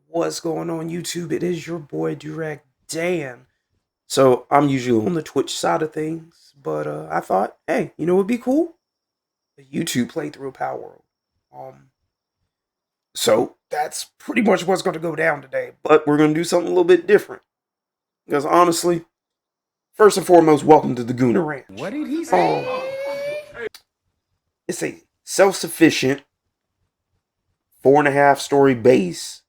What's going on YouTube? It is your boy Direct Dan. So I'm usually on the Twitch side of things, but I thought, hey, you know what'd be cool? A YouTube playthrough of Palworld. Um, so that's pretty much what's gonna go down today. But we're gonna do something a little bit different. Because honestly, first and foremost, welcome to the Gooner Ranch. What did he say? It's a self-sufficient 4.5-story base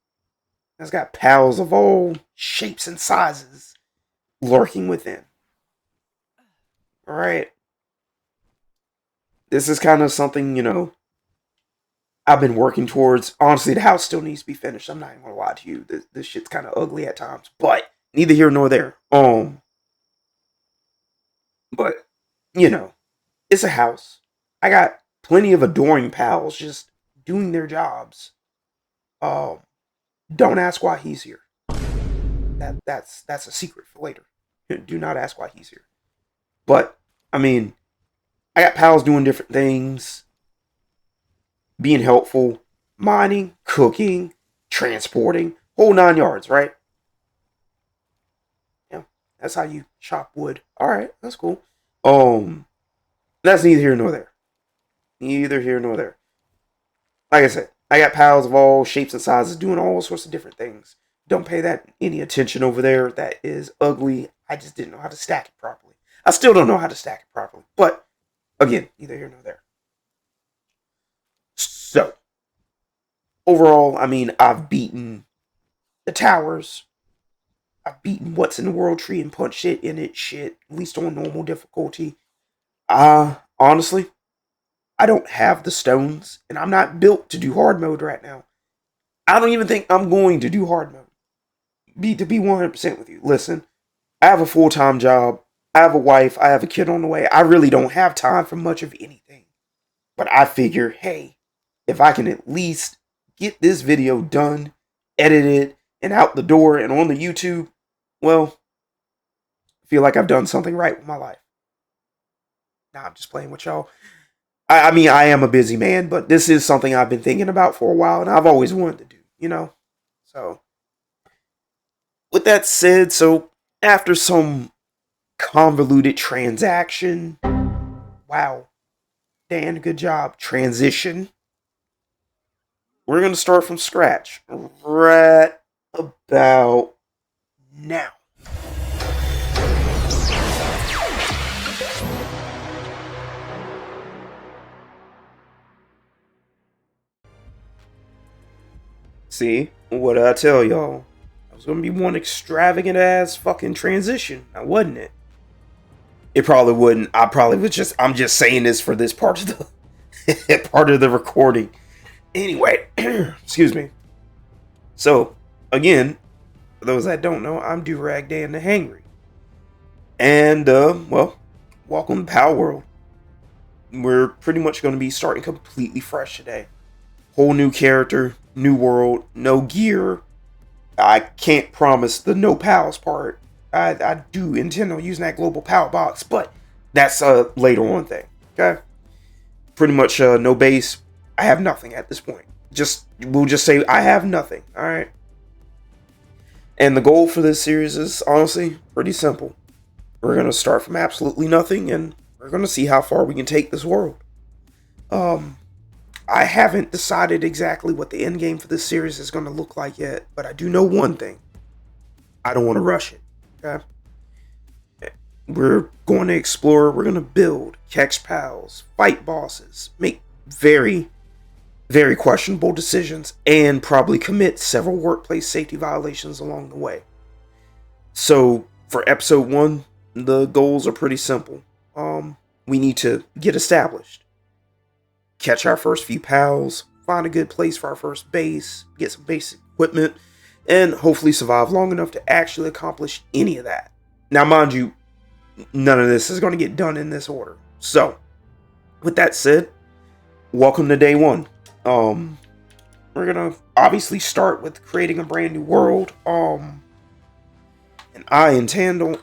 that's got pals of all shapes and sizes lurking within. Alright. This is kind of something, I've been working towards. Honestly, the house still needs to be finished. I'm not even gonna lie to you. This shit's kind of ugly at times. But neither here nor there. But, it's a house. I got plenty of adoring pals just doing their jobs. Don't ask why he's here. That's a secret for later. Do not ask why he's here. But I mean, I got pals doing different things, being helpful, mining, cooking, transporting, whole 9 yards, right? Yeah, that's how you chop wood. All right, that's cool. That's neither here nor there. Neither here nor there. Like I said, I got pals of all shapes and sizes doing all sorts of different things. Don't pay that any attention over there. That is ugly. I just didn't know how to stack it properly. I still don't know how to stack it properly. But, again, neither here nor there. So, overall, I mean, I've beaten the towers. I've beaten what's in the world tree and punched it in it shit, at least on normal difficulty. Honestly, I don't have the stones, and I'm not built to do hard mode right now. I don't even think I'm going to do hard mode. To be 100% with you, listen, I have a full-time job, I have a wife, I have a kid on the way. I really don't have time for much of anything. But I figure, hey, if I can at least get this video done, edited, and out the door and on the YouTube, well, I feel like I've done something right with my life. Nah, I'm just playing with y'all. I mean, I am a busy man, but this is something I've been thinking about for a while, and I've always wanted to do. So, with that said, so after some convoluted transaction, wow, Dan, good job, transition, we're going to start from scratch right about now. See, what did I tell y'all? It was gonna be one extravagant ass fucking transition, now wasn't it? It probably wouldn't. I'm just saying this for this part of the part of the recording. Anyway, excuse me. So, again, for those that don't know, I'm Durag Dan the Hangry. And welcome to Palworld. We're pretty much gonna be starting completely fresh today. Whole new character, new world, no gear. I can't promise the no pals part. I do intend on using that global power box, but that's a later on thing. Okay? Pretty much no base. I have nothing at this point. We'll just say I have nothing. Alright? And the goal for this series is honestly pretty simple. We're gonna start from absolutely nothing and we're gonna see how far we can take this world. I haven't decided exactly what the end game for this series is going to look like yet, but I do know one thing. I don't want to rush it, okay? We're going to explore, we're going to build, catch pals, fight bosses, make very, very questionable decisions, and probably commit several workplace safety violations along the way. So, for episode 1, the goals are pretty simple. We need to get established. Catch our first few pals, find a good place for our first base, get some basic equipment, and hopefully survive long enough to actually accomplish any of that. Now, mind you, none of this is going to get done in this order. So, with that said, welcome to day 1. We're going to obviously start with creating a brand new world. And I intend on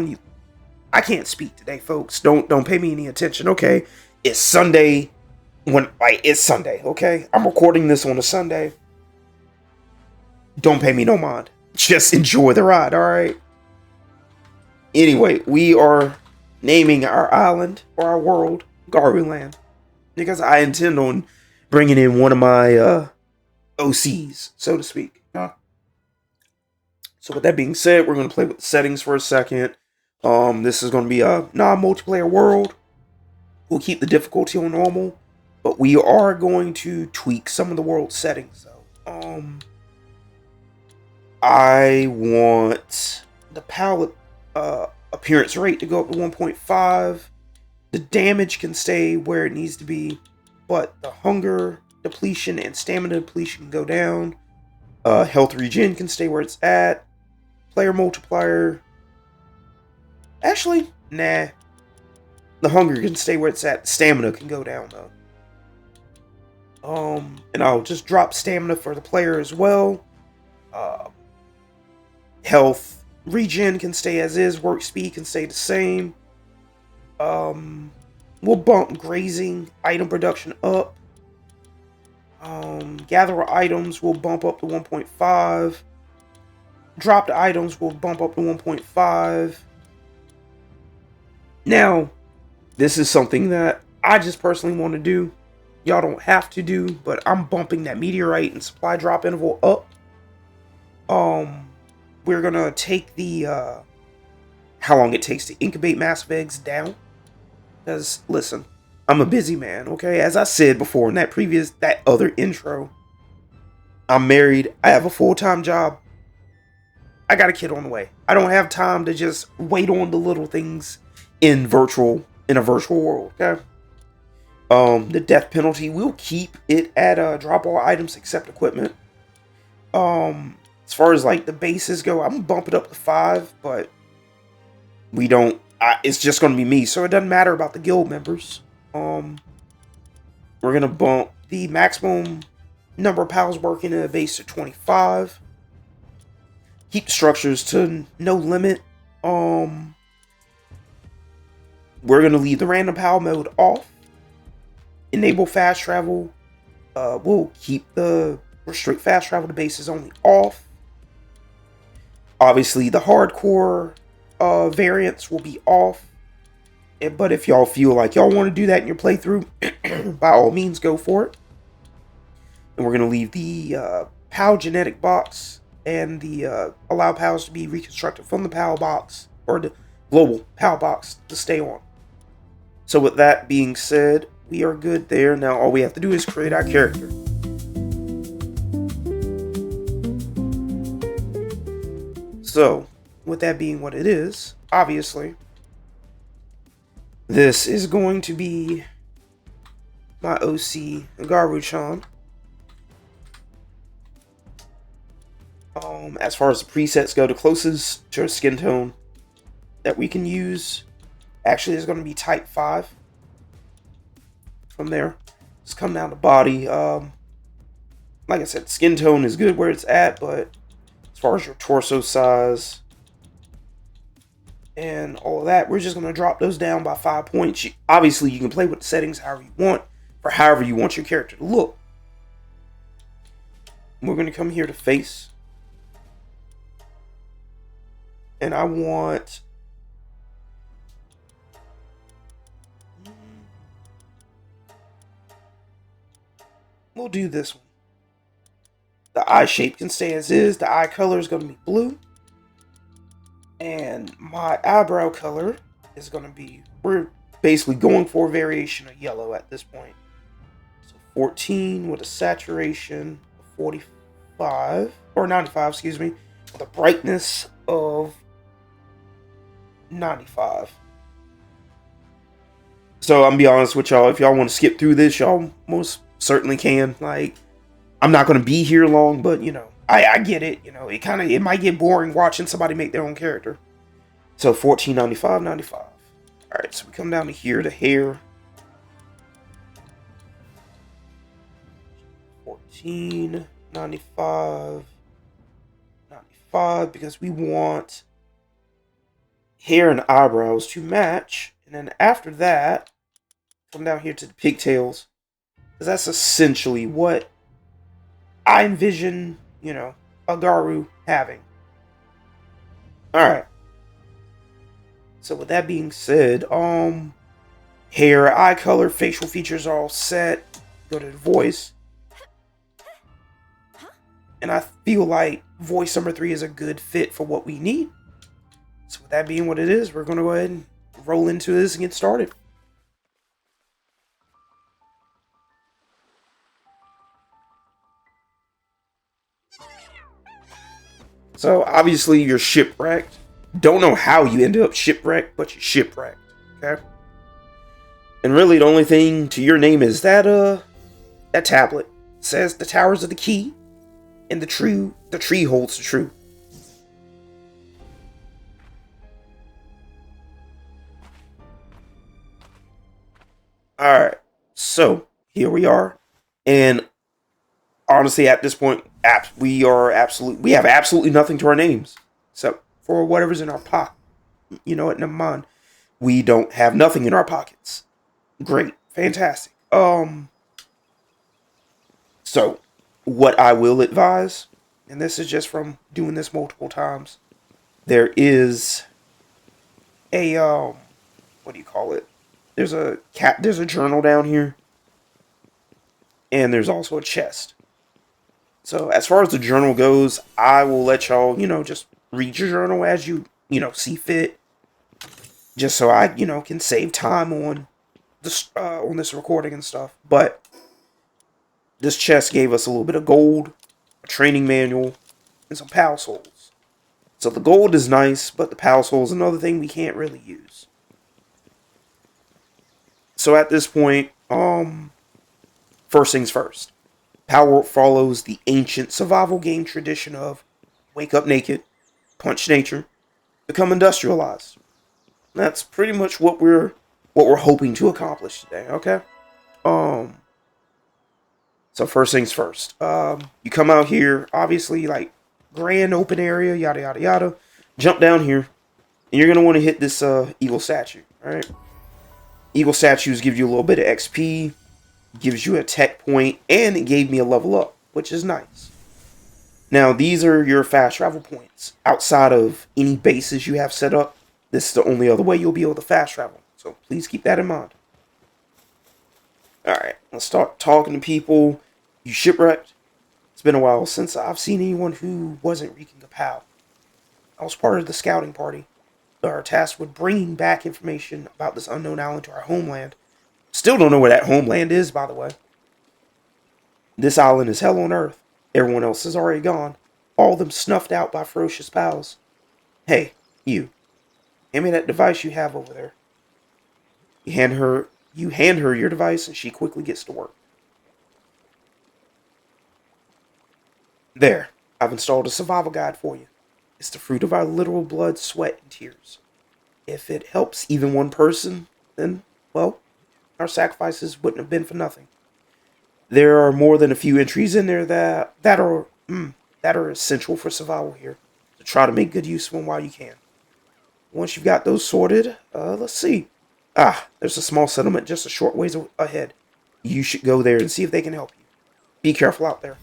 you. I can't speak today, folks. Don't pay me any attention, okay? It's Sunday. It's Sunday, okay? I'm recording this on a Sunday. Don't pay me no mind. Just enjoy the ride, alright? Anyway, we are naming our island or our world Garuland because I intend on bringing in one of my OCs, so to speak. So with that being said, we're going to play with the settings for a second. This is going to be a non-multiplayer world. We'll keep the difficulty on normal, but we are going to tweak some of the world settings though. I want the palette appearance rate to go up to 1.5. The damage can stay where it needs to be, but the hunger depletion and stamina depletion can go down. Health regen can stay where it's at. Player multiplier. Actually, nah. The hunger can stay where it's at. Stamina can go down though. And I'll just drop stamina for the player as well. Health regen can stay as is. Work speed can stay the same. We'll bump grazing item production up. Gather items will bump up to 1.5. Dropped items will bump up to 1.5. Now, this is something that I just personally want to do. Y'all don't have to do, but I'm bumping that meteorite and supply drop interval up. We're gonna take the how long it takes to incubate massive eggs down. Because listen, I'm a busy man, okay? As I said before in that other intro, I'm married, I have a full-time job, I got a kid on the way. I don't have time to just wait on the little things in a virtual world, okay? The death penalty, we'll keep it at drop all items except equipment. As far as like the bases go, I'm gonna bump it up to 5, but it's just gonna be me, so it doesn't matter about the guild members. We're gonna bump the maximum number of pals working in a base to 25. Keep structures to no limit. We're gonna leave the random pal mode off. Enable fast travel. We'll keep the restrict fast travel to bases only off. Obviously, the hardcore variants will be off. But if y'all feel like y'all want to do that in your playthrough, by all means, go for it. And we're going to leave the PAL genetic box and the allow PALs to be reconstructed from the PAL box, or the global PAL box, to stay on. So with that being said, we are good there. Now all we have to do is create our character. So, with that being what it is, obviously, this is going to be my OC, Garu-chan. As far as the presets go, the closest to skin tone that we can use actually is going to be type 5. From there, just come down to body. Like I said, skin tone is good where it's at, but as far as your torso size and all of that, we're just going to drop those down by 5 points. Obviously, you can play with the settings however you want, for however you want your character to look. We're going to come here to face. And I want... we'll do this one. The eye shape can stay as is. The eye color is going to be blue. And my eyebrow color is going to be... we're basically going for a variation of yellow at this point. So 14 with a saturation of 45. Or 95, excuse me. With a brightness of 95. So I'm gonna be honest with y'all. If y'all want to skip through this, y'all most certainly can. Like, I'm not going to be here long, but, you know, I get it. You know, it might get boring watching somebody make their own character. So 1495, 95. All right, so we come down to here, the hair. 1495, 95, because we want hair and eyebrows to match. And then after that, come down here to the pigtails. Because that's essentially what I envision, you know, Agaru having. Alright. So with that being said, hair, eye color, facial features are all set. Go to the voice. And I feel like voice number 3 is a good fit for what we need. So with that being what it is, we're going to go ahead and roll into this and get started. So obviously you're shipwrecked. Don't know how you ended up shipwrecked, but you're shipwrecked. Okay? And really the only thing to your name is that tablet. It says the towers of the key, and the tree holds the truth. Alright, so here we are. And honestly, at this point, we have absolutely nothing to our names. Except for whatever's in our pocket. You know what, never mind. We don't have nothing in our pockets. Great. Fantastic. So, what I will advise, and this is just from doing this multiple times, there is a, what do you call it? There's a journal down here. And there's also a chest. So, as far as the journal goes, I will let y'all, just read your journal as you, see fit. Just so I, can save time on this recording and stuff. But this chest gave us a little bit of gold, a training manual, and some PAL souls. So the gold is nice, but the PAL soul is another thing we can't really use. So at this point, first things first. Palworld follows the ancient survival game tradition of wake up naked, punch nature, become industrialized. That's pretty much what we're hoping to accomplish today, okay? So first things first. You come out here, obviously, like, grand open area, yada, yada, yada. Jump down here, and you're going to want to hit this eagle statue, alright? Eagle statues give you a little bit of XP, gives you a tech point, and it gave me a level up, which is nice. Now, these are your fast travel points. Outside of any bases you have set up, this is the only other way you'll be able to fast travel. So please keep that in mind. Alright, let's start talking to people. You shipwrecked? It's been a while since I've seen anyone who wasn't wreaking a POW. I was part of the scouting party. Our tasked with bringing back information about this unknown island to our homeland. Still don't know where that homeland is, by the way. This island is hell on earth. Everyone else is already gone. All of them snuffed out by ferocious POWs. Hey, you. Hand me that device you have over there. You hand her your device and she quickly gets to work. There, I've installed a survival guide for you. It's the fruit of our literal blood, sweat, and tears. If it helps even one person, then, well, our sacrifices wouldn't have been for nothing. There are more than a few entries in there that are essential for survival here. So try to make good use of them while you can. Once you've got those sorted, let's see. There's a small settlement just a short ways ahead. You should go there and see if they can help you. Be careful out there.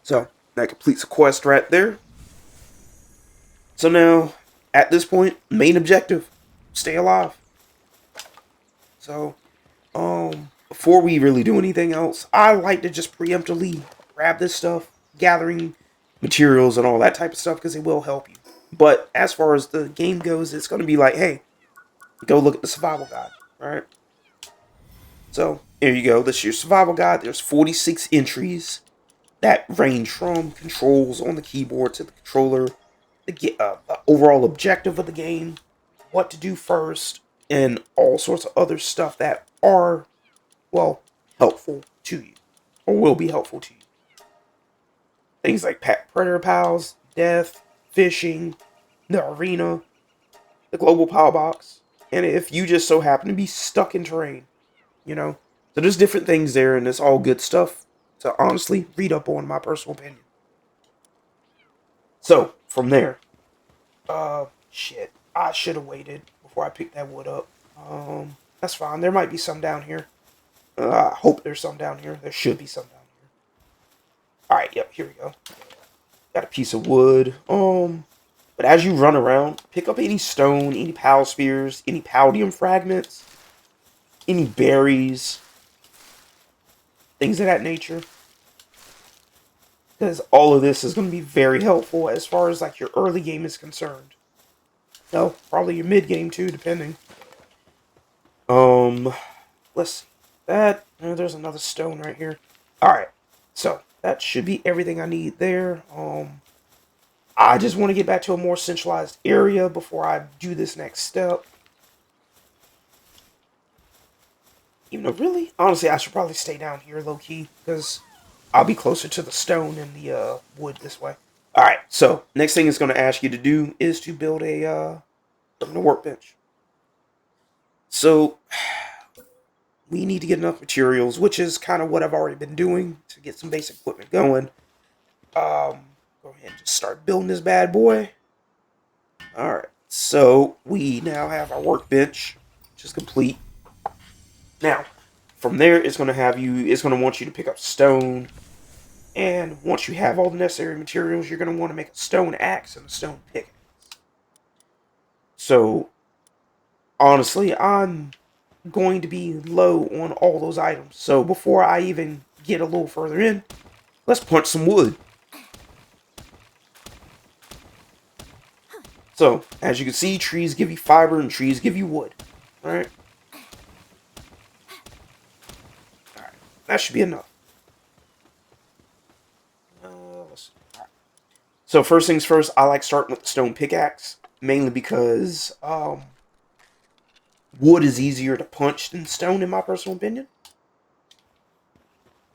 So, that completes a quest right there. So now, at this point, main objective, stay alive. So, before we really do anything else, I like to just preemptively grab this stuff, gathering materials and all that type of stuff, because it will help you. But as far as the game goes, it's going to be like, hey, go look at the survival guide, alright? So, here you go. This is your survival guide. There's 46 entries that range from controls on the keyboard to the controller, the overall objective of the game, what to do first, and all sorts of other stuff that are, well, helpful to you, or will be helpful to you. Things like predator pals, death, fishing, the arena, the global power box, and if you just so happen to be stuck in terrain, So there's different things there, and it's all good stuff to honestly read up on, my personal opinion. So, from there, shit, I should have waited before I picked that wood up. That's fine. There might be some down here. I hope there's some down here. There should be some down here. Alright, yep, here we go. Got a piece of wood. But as you run around, pick up any stone, any pal spears, any paldium fragments, any berries, things of that nature. Because all of this is going to be very helpful as far as like your early game is concerned. No, probably your mid game too, depending. Um, let's see. There's another stone right here. Alright, so that should be everything I need there. I just want to get back to a more centralized area before I do this next step. Even though, really, honestly, I should probably stay down here low-key, because I'll be closer to the stone and the wood this way. Alright, so next thing it's going to ask you to do is to build a workbench. So, we need to get enough materials, which is kind of what I've already been doing to get some basic equipment going. Go ahead and just start building this bad boy. Alright, so we now have our workbench, which is complete. Now, from there, it's going to want you to pick up stone. And once you have all the necessary materials, you're going to want to make a stone axe and a stone pickaxe. So, honestly, I'm going to be low on all those items. So before I even get a little further in, let's punch some wood. So, as you can see, trees give you fiber and trees give you wood. Alright? Alright, that should be enough. So first things first, I like starting with the stone pickaxe, mainly because wood is easier to punch than stone, in my personal opinion.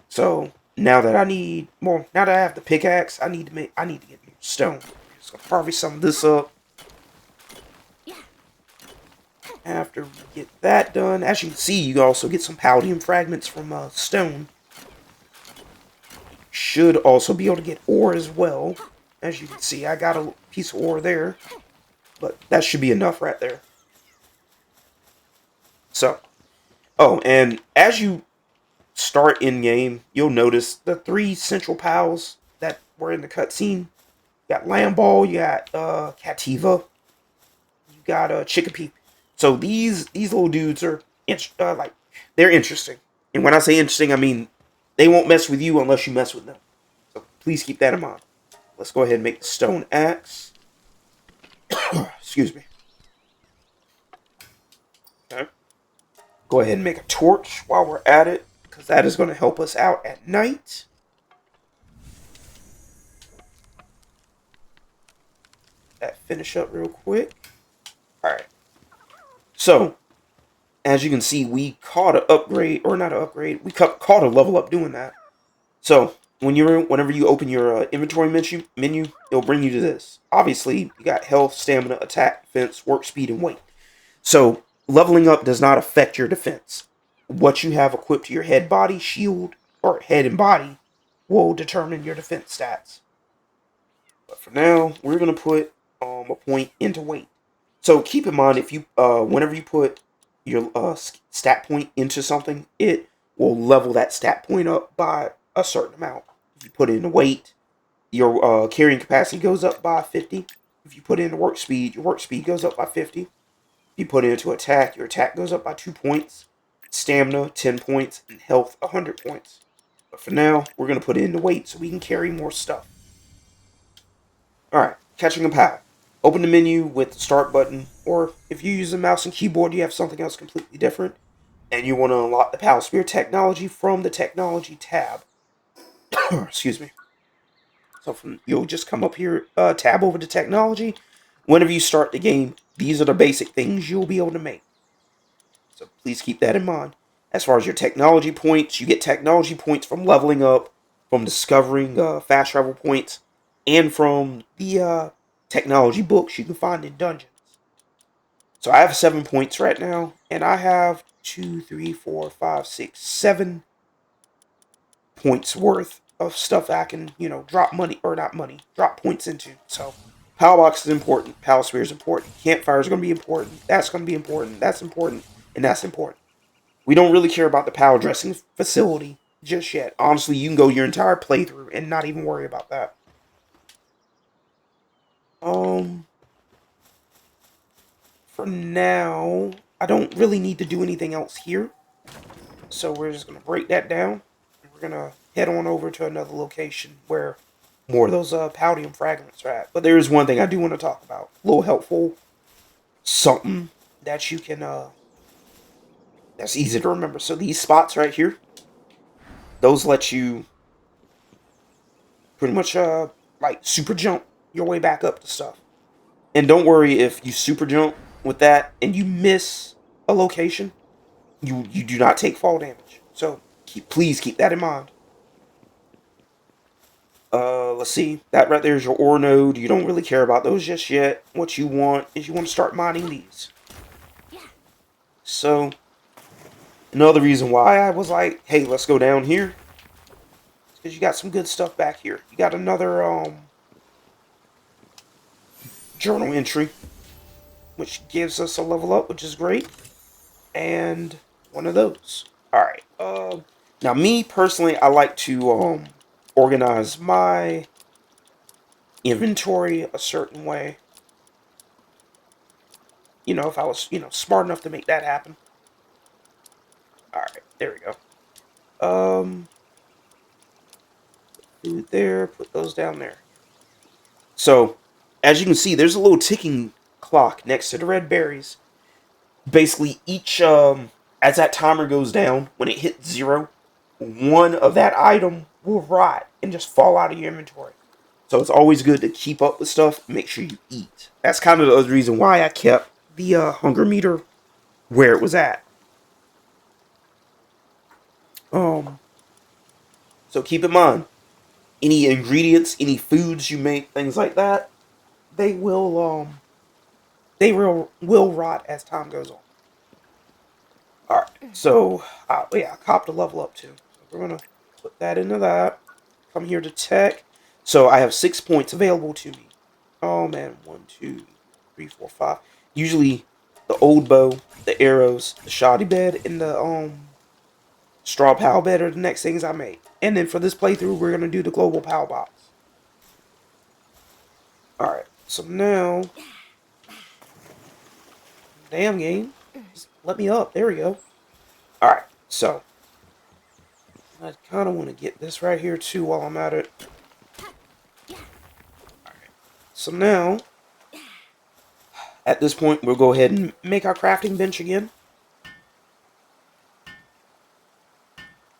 So now that now that I have the pickaxe, I need to get more stone. So I'll carve some of this up. After we get that done, as you can see, you also get some paldium fragments from stone. Should also be able to get ore as well. As you can see, I got a piece of ore there. But that should be enough right there. So, and as you start in-game, you'll notice the 3 central pals that were in the cutscene. You got Lamball, you got Cativa, you got Chickapee. So these little dudes are they're interesting. And when I say interesting, I mean they won't mess with you unless you mess with them. So please keep that in mind. Let's go ahead and make the stone axe. Excuse me. Okay. Go ahead and make a torch while we're at it, because that is going to help us out at night. That finish up real quick. Alright. So, as you can see, we caught an upgrade, or not an upgrade, we caught a level up doing that. So, whenever you open your inventory menu, it'll bring you to this. Obviously, you got health, stamina, attack, defense, work speed, and weight. So, leveling up does not affect your defense. What you have equipped to your head, body, shield, or head and body will determine your defense stats. But for now, we're going to put a point into weight. So keep in mind, if you whenever you put your stat point into something, it will level that stat point up by a certain amount. If you put it into weight, your carrying capacity goes up by 50. If you put it into work speed, your work speed goes up by 50. If you put it into attack, your attack goes up by 2 points. Stamina, 10 points. And health, 100 points. But for now, we're going to put it into weight so we can carry more stuff. Alright, catching a pal. Open the menu with the start button, or if you use a mouse and keyboard, you have something else completely different, and you want to unlock the Pal Spear technology from the technology tab. Excuse me. So you'll just come up here, tab over to technology. Whenever you start the game, these are the basic things you'll be able to make. So please keep that in mind. As far as your technology points, you get technology points from leveling up, from discovering fast travel points, and from the technology books you can find in dungeons. So I have 7 points right now, and I have 2, 3, 4, 5, 6, 7 points worth of stuff I can, drop money, or not money, drop points into. So Power Box is important, Power Spear is important, Campfire is going to be important, that's going to be important, that's important, and that's important. We don't really care about the power dressing facility just yet. Honestly, you can go your entire playthrough and not even worry about that. Um, for now, I don't really need to do anything else here. So we're just gonna break that down. And we're gonna head on over to another location where more of those Paldium fragments are at. But there is one thing I do want to talk about. A little helpful something that you can that's easy to remember. So these spots right here, those let you pretty much like super jump your way back up to stuff. And don't worry if you super jump with that and you miss a location, you do not take fall damage. So please keep that in mind. Let's see. That right there is your ore node. You don't really care about those just yet. What you want is you want to start mining these. So another reason why I was like, hey, let's go down here, is because you got some good stuff back here. You got another journal entry, which gives us a level up, which is great, and one of those. All right. Now me personally, I like to organize my inventory a certain way. You know, if I was smart enough to make that happen. All right, there we go. Food there. Put those down there. So, as you can see, there's a little ticking clock next to the red berries. Basically, each as that timer goes down, when it hits 0, one of that item will rot and just fall out of your inventory. So it's always good to keep up with stuff. Make sure you eat. That's kind of the other reason why I kept the hunger meter where it was at. Um, so keep in mind, any ingredients, any foods you make, things like that, they will rot as time goes on. All right, so yeah, I copped a level up too. So we're gonna put that into that. Come here to tech. So I have 6 points available to me. Oh man, 1, 2, 3, 4, 5. Usually, the old bow, the arrows, the shoddy bed, and the straw pal bed are the next things I make. And then for this playthrough, we're gonna do the global pal box. All right, so now, damn game, just let me up. There we go. All right, so I kind of want to get this right here too while I'm at it. So now, at this point, we'll go ahead and make our crafting bench again.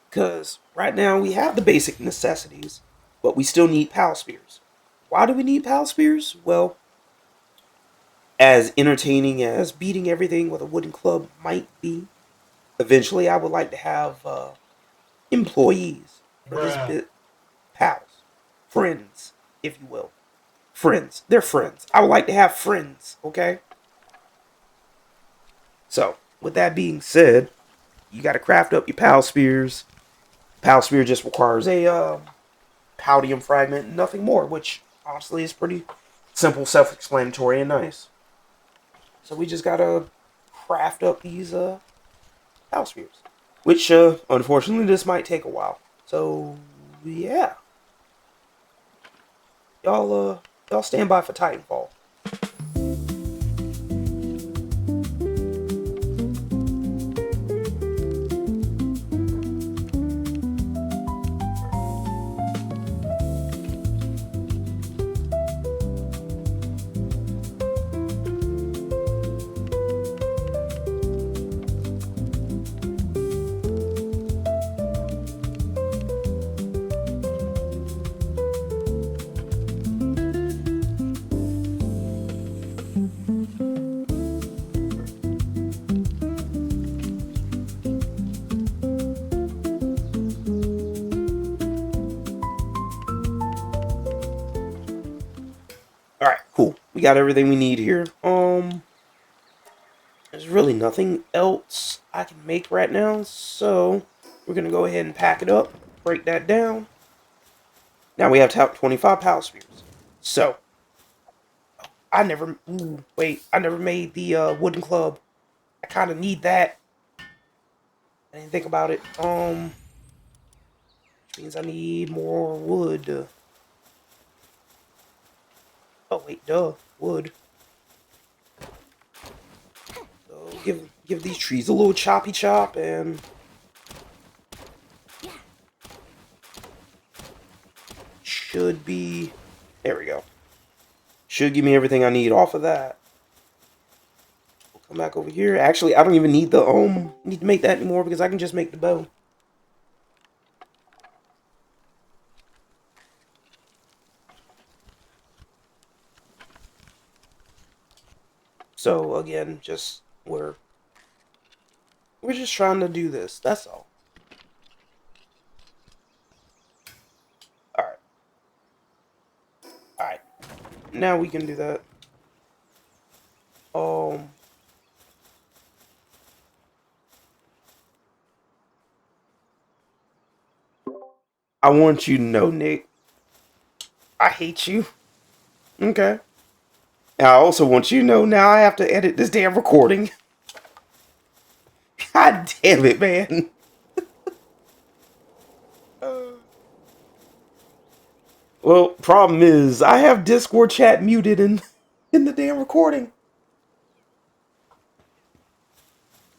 Because right now we have the basic necessities, but we still need pal spears. Why do we need pal spears? Well, as entertaining as beating everything with a wooden club might be, eventually I would like to have employees for this bit. Pals. Friends, if you will. Friends. They're friends. I would like to have friends, okay? So, with that being said, you got to craft up your pal spears. Pal spear just requires a Paldium fragment, nothing more, which honestly is pretty simple, self-explanatory, and nice. So we just gotta craft up these pal spears, which unfortunately this might take a while. So yeah, y'all stand by for Titanfall. All right, cool. We got everything we need here. There's really nothing else I can make right now, so we're gonna go ahead and pack it up, break that down. Now we have to have 25 pal spears. So I never made the wooden club. I kind of need that. I didn't think about it. means I need more wood. Oh wait, duh, wood. So give these trees a little choppy chop and should be, there we go. Should give me everything I need off of that. We'll come back over here. Actually, I don't even need the need to make that anymore because I can just make the bow. So again, just we're just trying to do this. That's all. All right. All right. Now we can do that. Um I want you to know, Nick, I hate you. Okay. And I also want you to know now I have to edit this damn recording. God damn it, man. Well, problem is I have Discord chat muted in the damn recording.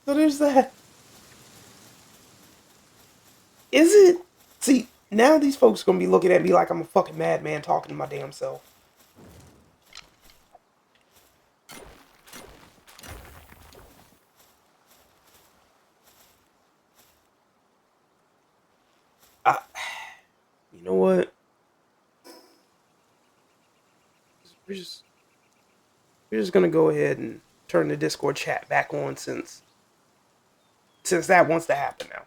So there's that. Is it? See, now these folks gonna be looking at me like I'm a fucking madman talking to my damn self. I, you know what? We're just we're just gonna go ahead and turn the Discord chat back on since that wants to happen now.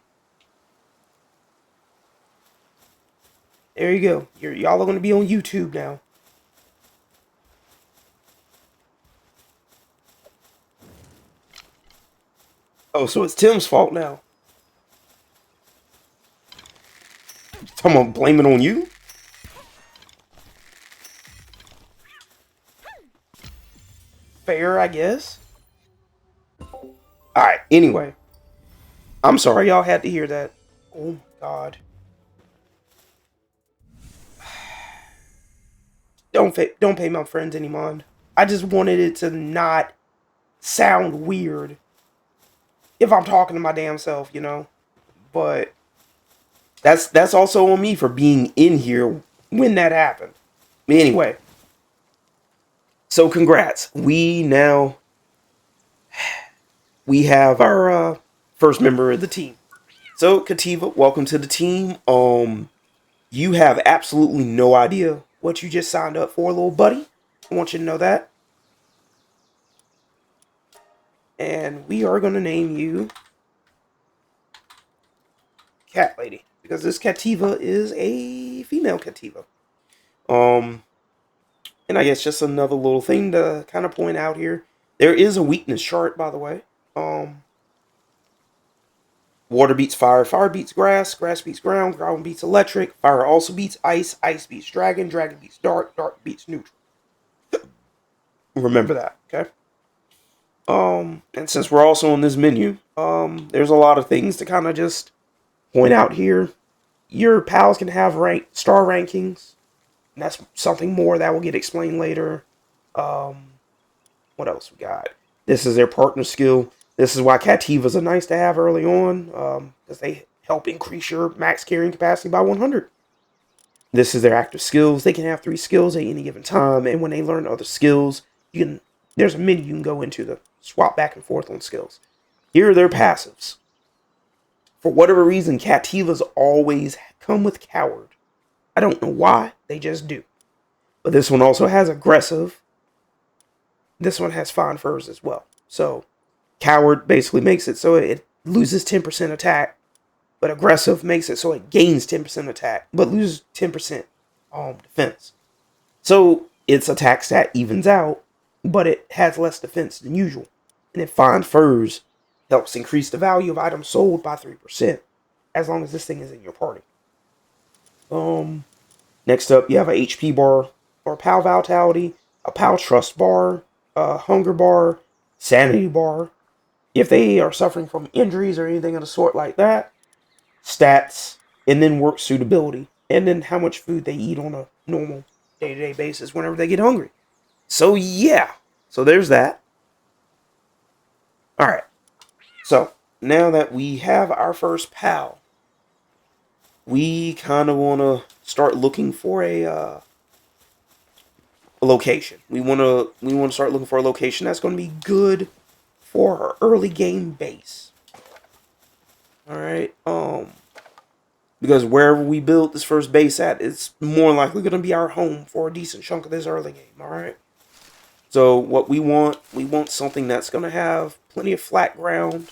There you go. Y'all are gonna be on YouTube now. Oh, so it's Tim's fault now. Someone blame it on you? Fair, I guess. Alright, anyway. I'm sorry y'all had to hear that. Oh my god. Don't pay my friends any mind. I just wanted it to not sound weird if I'm talking to my damn self, you know? But that's also on me for being in here when that happened. Anyway, so congrats. We have our first member of the team. So Kativa, welcome to the team. You have absolutely no idea what you just signed up for, little buddy. I want you to know that. And we are gonna name you Cat Lady because this Kativa is a female Kativa. And I guess just another little thing to kind of point out here. There is a weakness chart, by the way. Water beats fire, fire beats grass, grass beats ground, ground beats electric, fire also beats ice, ice beats dragon, dragon beats dark, dark beats neutral. Remember that, okay? And since we're also on this menu, there's a lot of things to kind of just point out here. Your pals can have star rankings, and that's something more that will get explained later. What else we got? This is their partner skill. This is why Cativas are nice to have early on, because they help increase your max carrying capacity by 100. This is their active skills. They can have 3 skills at any given time, and when they learn other skills, there's a menu you can go into to swap back and forth on skills. Here are their passives. For whatever reason, Cativas always come with Coward. I don't know why, they just do. But this one also has aggressive. This one has fine furs as well. So, Coward basically makes it so it loses 10% attack, but aggressive makes it so it gains 10% attack, but loses 10% defense. So, its attack stat evens out, but it has less defense than usual. And then fine furs helps increase the value of items sold by 3%, as long as this thing is in your party. Next up, you have a HP bar, or PAL Vitality, a PAL Trust bar, a Hunger bar, Sanity bar. If they are suffering from injuries or anything of the sort like that, stats, and then work suitability, and then how much food they eat on a normal day-to-day basis whenever they get hungry. So yeah, so there's that. All right. So now that we have our first pal, we kind of want to start looking for a location. We want to start looking for a location that's going to be good for our early game base. All right. Because wherever we build this first base at, it's more likely going to be our home for a decent chunk of this early game. All right. So what we want something that's going to have plenty of flat ground,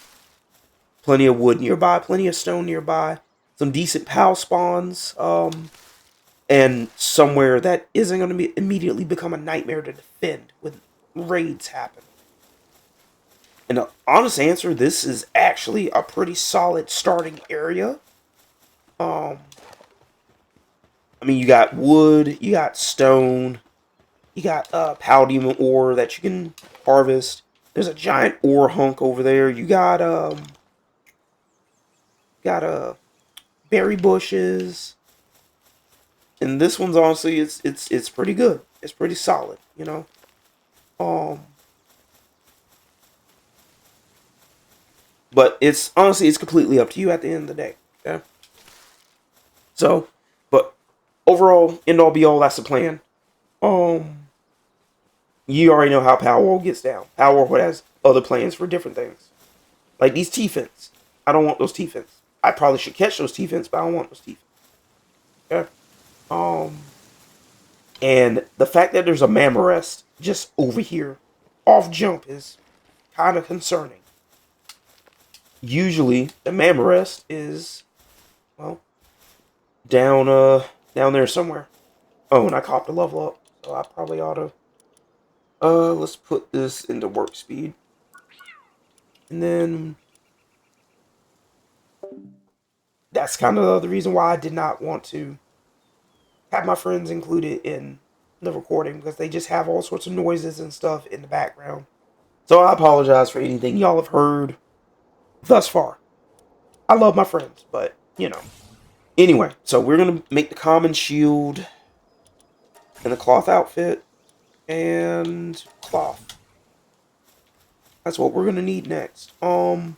plenty of wood nearby, plenty of stone nearby, some decent pal spawns, and somewhere that isn't going to be immediately become a nightmare to defend when raids happen. And the honest answer, this is actually a pretty solid starting area. Um, I mean, you got wood, you got stone, you got palladium ore that you can harvest. There's a giant ore hunk over there. You got berry bushes, and this one's honestly it's pretty good. It's pretty solid, you know. Um, but it's honestly it's completely up to you at the end of the day. Okay. So, but overall, end all be all, that's the plan. Um, you already know how Palworld gets down. Palworld has other plans for different things, like these T-fins. I don't want those T-fins. I probably should catch those T-fins, but I don't want those T-fins. Okay. Um, and the fact that there's a Mammarest just over here, off jump, is kind of concerning. Usually, the Mammarest is, well, down down there somewhere. Oh, and I copped a level up, so I probably ought to. Let's put this into work speed, and then that's kind of the reason why I did not want to have my friends included in the recording, because they just have all sorts of noises and stuff in the background. So I apologize for anything y'all have heard thus far. I love my friends, but you know. Anyway, so we're gonna make the common shield and the cloth outfit and cloth. That's what we're gonna need next. So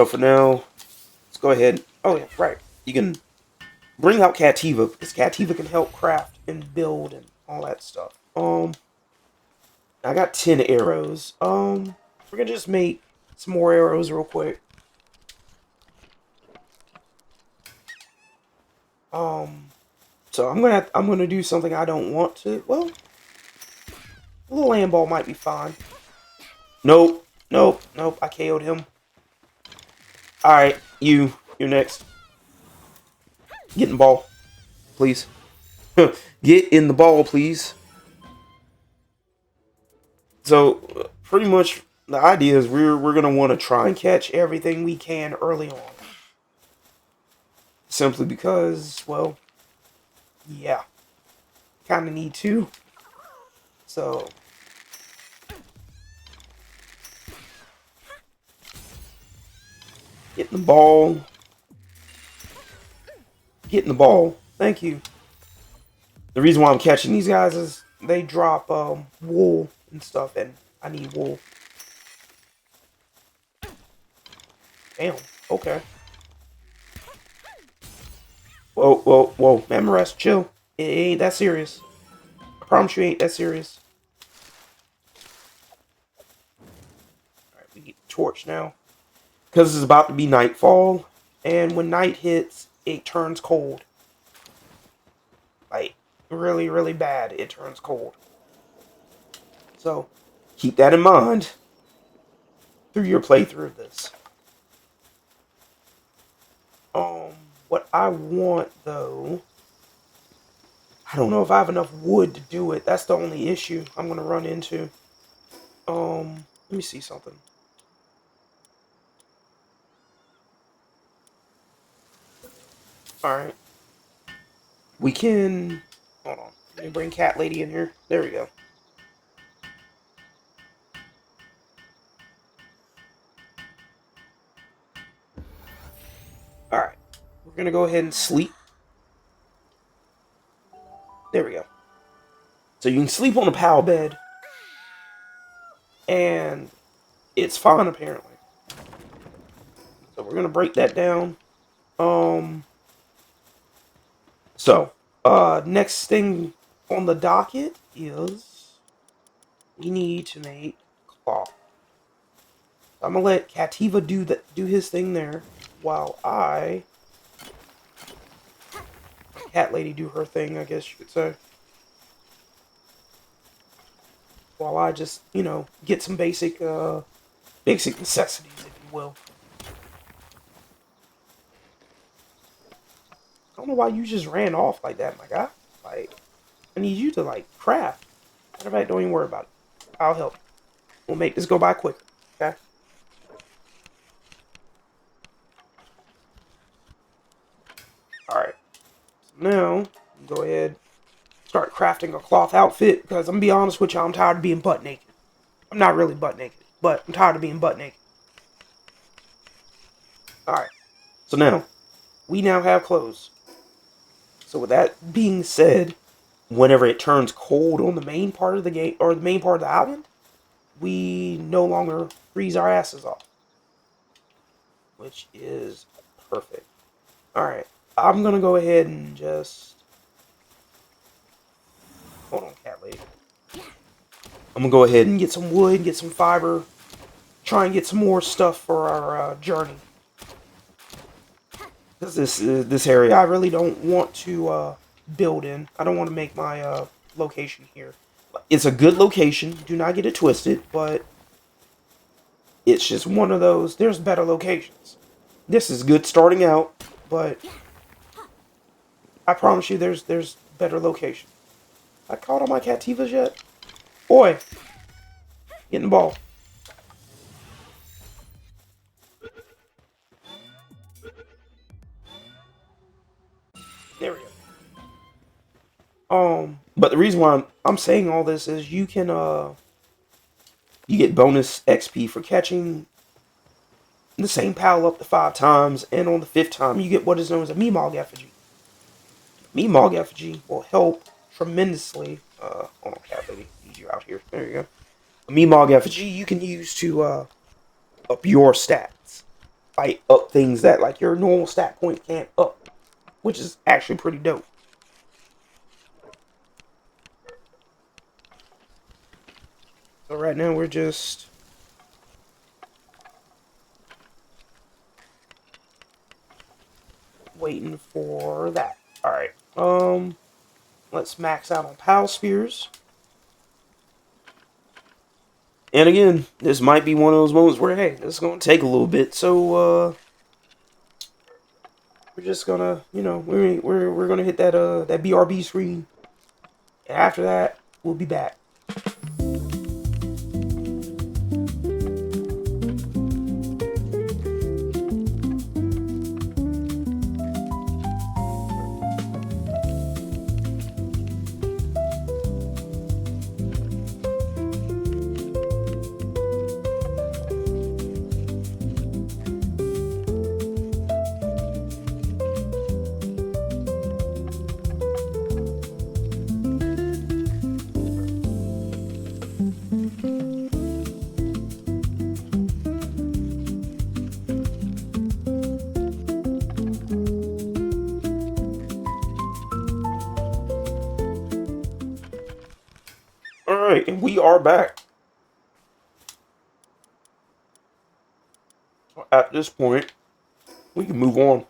for now, let's go ahead. Oh yeah, right. You can bring out Cativa, because Cativa can help craft and build and all that stuff. I got 10 arrows. We're gonna just make some more arrows real quick. Um, so I'm gonna do something I don't want to. Well, a little land ball might be fine. Nope, nope, nope. I KO'd him. All right, you're next. Get in the ball, please. Get in the ball, please. So pretty much the idea is we're gonna want to try and catch everything we can early on, simply because, well, yeah, kind of need to. So get in the ball. Get in the ball. Thank you. The reason why I'm catching these guys is they drop wool and stuff, and I need wool. Damn. Okay. Whoa, whoa, whoa. Mammarest, chill. It ain't that serious. I promise you, it ain't that serious. Alright, we get the torch now. Because it's about to be nightfall, and when night hits, it turns cold. Like, really, really bad, it turns cold. So, keep that in mind through your playthrough of this. Um, what I want, though, I don't know if I have enough wood to do it. That's the only issue I'm going to run into. Let me see something. Alright. We can... Hold on. Let me bring Cat Lady in here. There we go. Alright. We're gonna go ahead and sleep. There we go. So you can sleep on a PAL bed, and it's fine apparently. So we're gonna break that down. Um. So, next thing on the docket is we need to make cloth. I'm gonna let Cativa do his thing there, while cat lady do her thing, I guess you could say. While I just, get some basic necessities, if you will. I don't know why you just ran off like that, my guy. Like, I need you to craft. Matter of fact, don't even worry about it. I'll help you. We'll make this go by quicker. Okay. All right. So now, go ahead, start crafting a cloth outfit because I'm gonna be honest with you, I'm tired of being butt naked. I'm not really butt naked, but I'm tired of being butt naked. Alright, so now, we now have clothes. So with that being said, whenever it turns cold on the main part of the game, or the main part of the island, we no longer freeze our asses off. Which is perfect. Alright, I'm gonna go ahead and just... Hold on, cat lady. I'm gonna go ahead and get some wood, get some fiber, try and get some more stuff for our journey. Because this area I really don't want to build in. I don't want to make my location here. It's a good location. Do not get it twisted, but it's just one of those. There's better locations. This is good starting out, but I promise you, there's better locations. I caught all my Cativas yet? Boy, get in the ball. There we go. But the reason why I'm saying all this is you can you get bonus XP for catching the same pal up to 5 times, and on the 5th time you get what is known as a Meemog effigy. Meemog effigy will help tremendously. Hold on, cat lady, need you out here. There you go. A Meemog effigy you can use to up your stats, fight up things that your normal stat point can't up, which is actually pretty dope. So right now we're just waiting for that. All right. Let's max out on Pal Spears. And again, this might be one of those moments where, hey, this is going to take a little bit. So, we're just gonna, we're gonna hit that BRB screen. And after that, we'll be back. Alright, and we are back. At this point, we can move on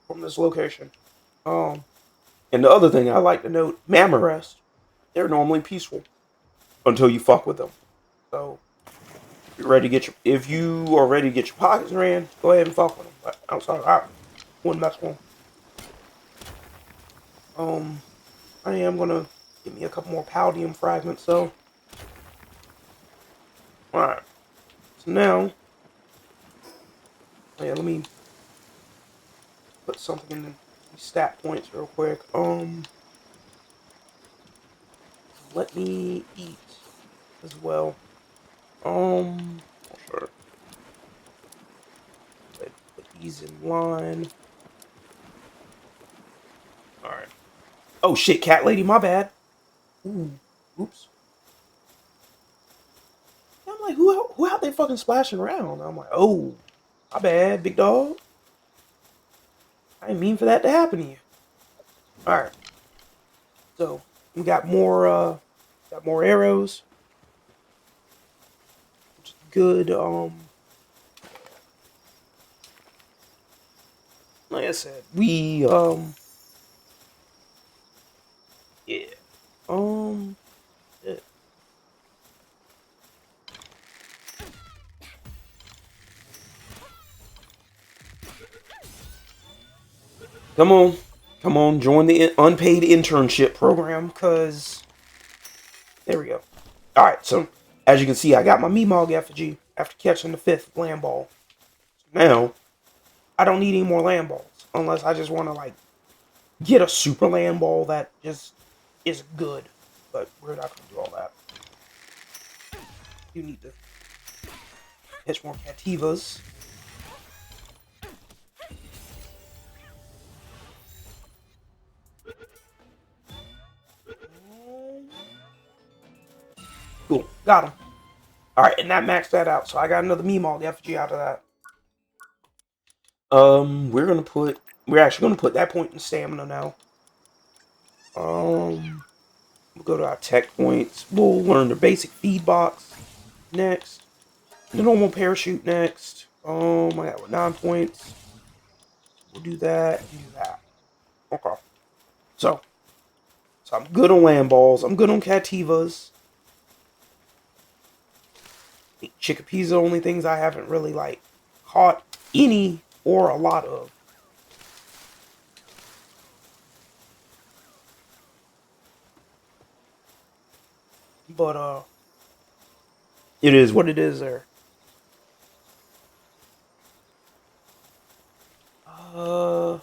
from this location. And the other thing I like to note, Mammarest, they're normally peaceful until you fuck with them. So, if you are ready to get your pockets ran, go ahead and fuck with them. But outside, I wouldn't mess with them. I am gonna give me a couple more Paldium fragments, so. Alright. So now, yeah, let me put something in the stat points real quick. Let me eat as well. Sure. Put these in line. Alright. Oh shit, cat lady, my bad. Ooh, oops. I'm like, who out there fucking splashing around? I'm like, oh, my bad, big dog. I didn't mean for that to happen to you. Alright. So we got more arrows. Which is good. Like I said, yeah. Yeah. Come on. Come on, join the unpaid internship program, cause there we go. Alright, so as you can see, I got my Meemog effigy after catching the 5th land ball. Now, I don't need any more land balls. Unless I just want to, like, get a super land ball that just is good. But we're not going to do all that. You need to catch more Cativas. Cool, got him. Alright, and that maxed that out. So I got another Meemog effigy out of that. We're actually gonna put that point in stamina now. We'll go to our tech points. We'll learn the basic feed box next. The normal parachute next. I got 9 points. We'll do that and do that. Okay. So I'm good on land balls. I'm good on Cativas. Chickapees are the only things I haven't really like caught any or a lot of. But it is what it is there. There's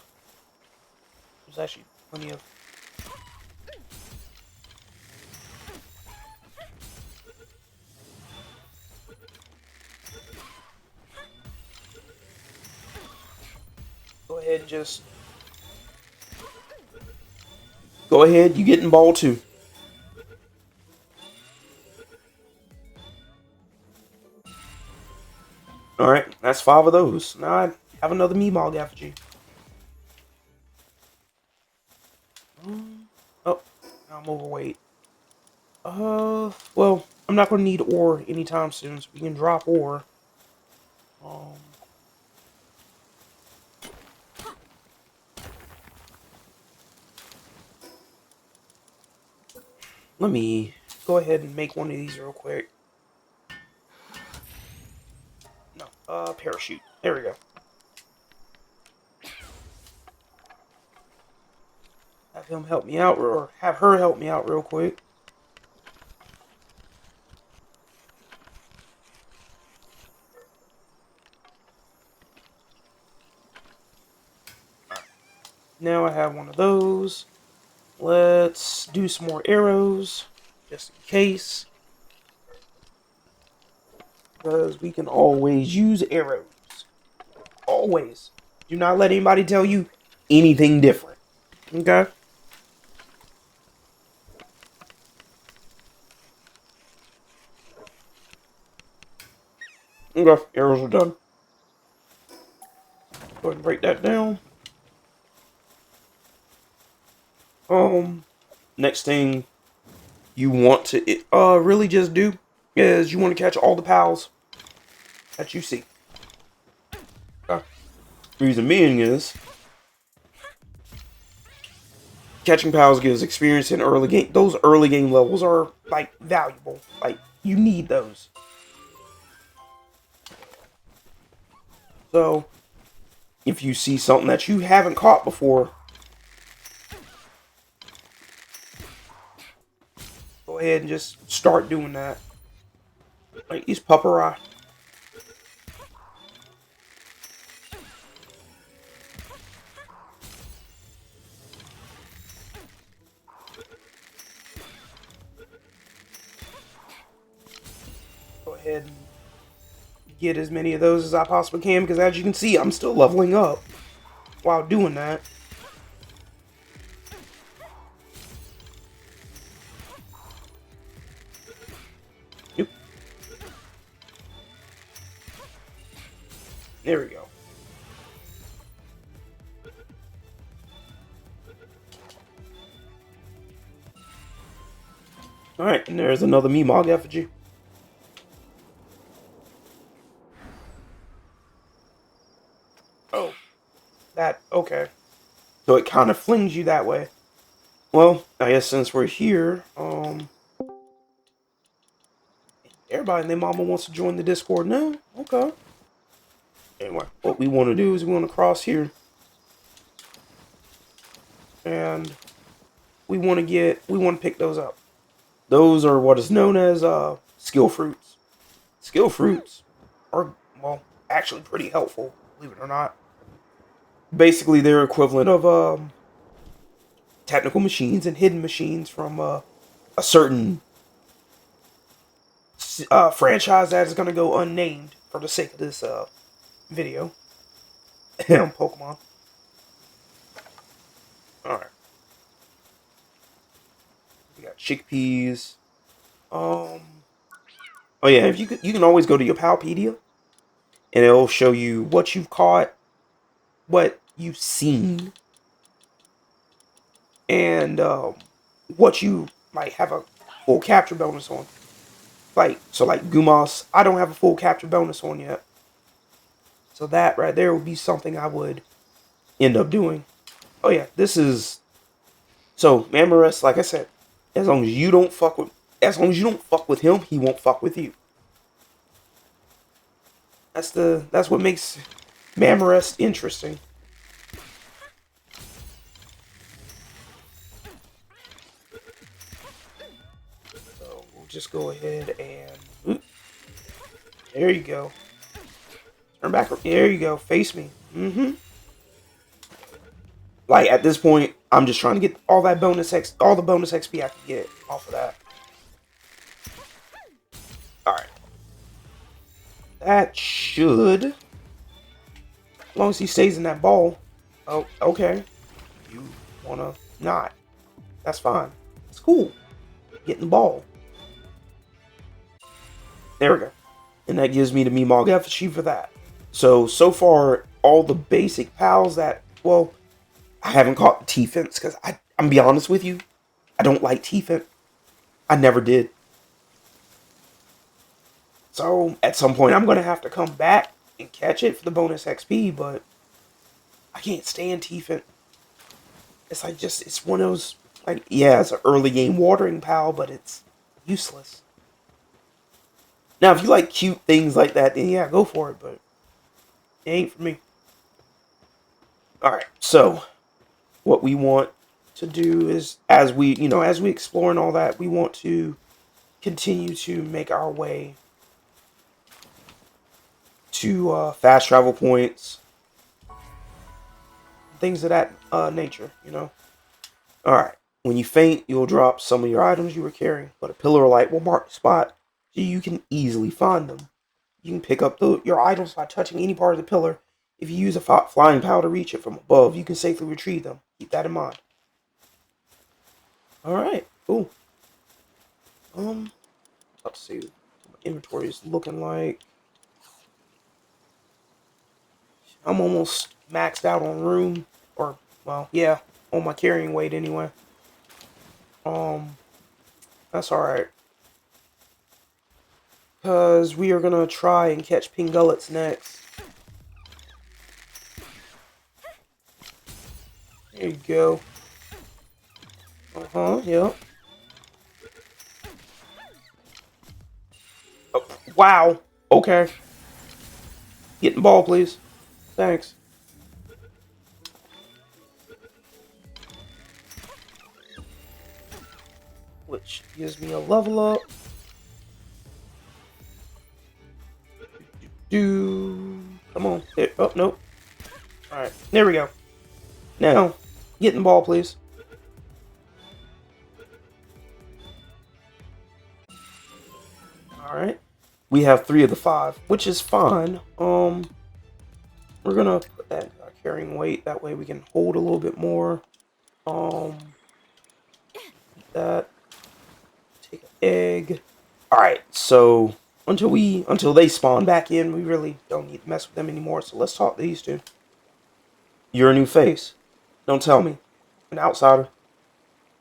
actually plenty of. Go ahead and just. Go ahead, you getting ball too. Alright, that's 5 of those. Now I have another Meemog effigy. Oh, now I'm overweight. Well, I'm not going to need ore anytime soon, so we can drop ore. Let me go ahead and make one of these real quick. No, parachute. There we go. Have him help me out, or have her help me out real quick. Now I have one of those. Let's do some more arrows, just in case. Because we can always use arrows. Always. Do not let anybody tell you anything different. Okay? Okay, arrows are done. Go ahead and break that down. Next thing you want to really just do is you want to catch all the pals that you see. Okay. Reason being is catching pals gives experience in early game. Those early game levels are like valuable. Like you need those. So if you see something that you haven't caught before, go ahead and just start doing that. Like these pupperai. Go ahead and get as many of those as I possibly can, because as you can see, I'm still leveling up while doing that. Yep. There we go. Alright, and there's another Meemog effigy. Oh. That, okay. So it kind of flings you that way. Well, I guess since we're here, everybody and their mama wants to join the Discord now. Okay. Anyway, what we want to do is we want to cross here. And we want to pick those up. Those are what is known as skill fruits. Skill fruits are, well, actually pretty helpful, believe it or not. Basically, they're equivalent of technical machines and hidden machines from a certain franchise that is going to go unnamed for the sake of this video. Pokemon. Alright. We got chickpeas. Oh yeah, if you can always go to your Palpedia, and it'll show you what you've caught, what you've seen, and what you might have a full capture bonus on. Like Gumas, I don't have a full capture bonus on yet. So that right there would be something I would end up doing. Oh yeah, this is so Mammorest, like I said, as long as you don't fuck with him, he won't fuck with you. That's what makes Mammorest interesting. So we'll just go ahead and there you go. Turn back. There you go. Face me. Like at this point, I'm just trying to get all the bonus XP I can get off of that. All right. That should, as long as he stays in that ball. Oh, okay. You wanna not? That's fine. It's cool. Get in the ball. There we go. And that gives me the Meemog effigy for that. So far, all the basic pals that, well, I haven't caught the T-Fence because I'm gonna be honest with you, I don't like T-Fence. I never did. So at some point, I'm gonna have to come back and catch it for the bonus XP, but I can't stand T-Fence. It's like it's one of those, like, yeah, it's an early game watering pal, but it's useless. Now, if you like cute things like that, then yeah, go for it, but it ain't for me. Alright, so what we want to do is, as we explore and all that, we want to continue to make our way to fast travel points, things of that nature, Alright, when you faint, you'll drop some of your items you were carrying, but a pillar of light will mark the spot so you can easily find them. You can pick up your items by touching any part of the pillar. If you use a flying power to reach it from above, you can safely retrieve them. Keep that in mind. Alright, cool. Let's see what my inventory is looking like. I'm almost maxed out on room. Or, well, yeah, on my carrying weight anyway. That's alright. Because we are going to try and catch Pingullets next. There you go. Yep. Oh, wow. Okay. Get in the ball, please. Thanks. Which gives me a level up. Come on. There. Oh, nope. Alright. There we go. Now, get in the ball, please. Alright. We have 3 of the 5, which is fine. We're gonna put that carrying weight. That way we can hold a little bit more. That. Take an egg. All right. So until they spawn back in, we really don't need to mess with them anymore. So let's talk to these two. You're a new face. Don't tell me. An outsider.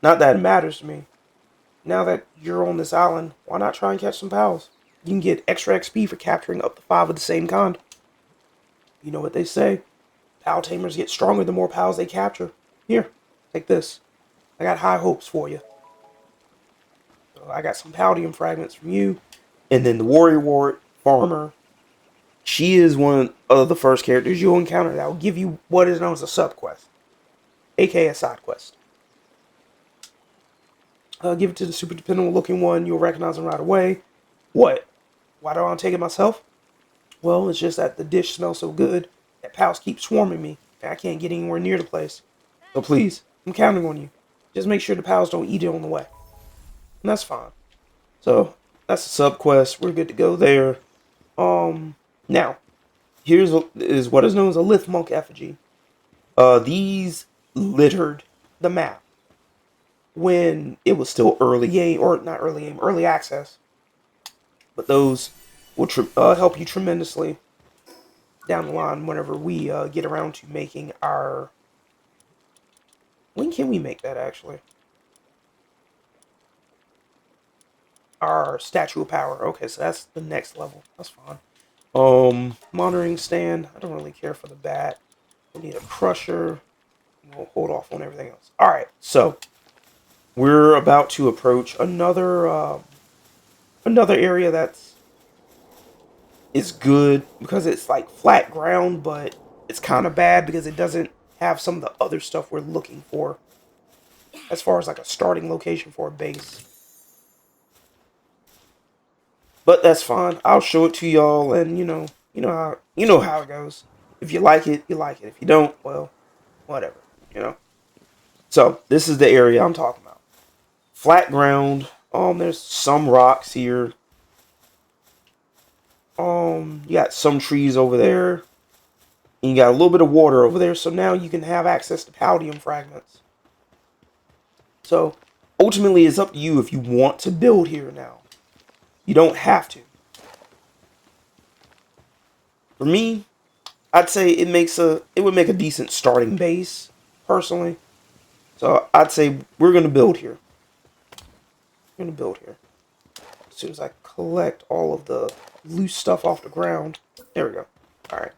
Not that it matters to me. Now that you're on this island, why not try and catch some pals? You can get extra XP for capturing up to 5 of the same kind. You know what they say. Pal tamers get stronger the more pals they capture. Here, take this. I got high hopes for you. So I got some Paldium fragments from you. And then the warrior ward farmer. She is one of the first characters you'll encounter that will give you what is known as a sub quest, aka a side quest. Give it to the super dependable looking one. You'll recognize him right away. What? Why don't I take it myself? Well, it's just that the dish smells so good that pals keep swarming me, and I can't get anywhere near the place. So please, I'm counting on you. Just make sure the pals don't eat it on the way. And that's fine. So that's a sub quest. We're good to go there. Now, is what is known as a Lith Monk effigy. These littered the map when it was still early game, or not early game, early access. But those will help you tremendously down the line whenever we get around to making our... When can we make that, actually? Our Statue of Power. Okay, so that's the next level. That's fine. Monitoring stand. I don't really care for the bat. We'll need a crusher. We'll hold off on everything else. Alright, so we're about to approach another area that's good because it's like flat ground, but it's kind of bad because it doesn't have some of the other stuff we're looking for as far as like a starting location for a base. But that's fine. I'll show it to y'all, and you know how it goes. If you like it, you like it. If you don't, well, whatever, you know. So this is the area I'm talking about. Flat ground. There's some rocks here. You got some trees over there. And you got a little bit of water over there, so now you can have access to Paldium fragments. So ultimately, it's up to you if you want to build here now. You don't have to. For me, I'd say it would make a decent starting base, personally. So I'd say we're gonna build here. We're gonna build here. As soon as I collect all of the loose stuff off the ground. There we go. Alright.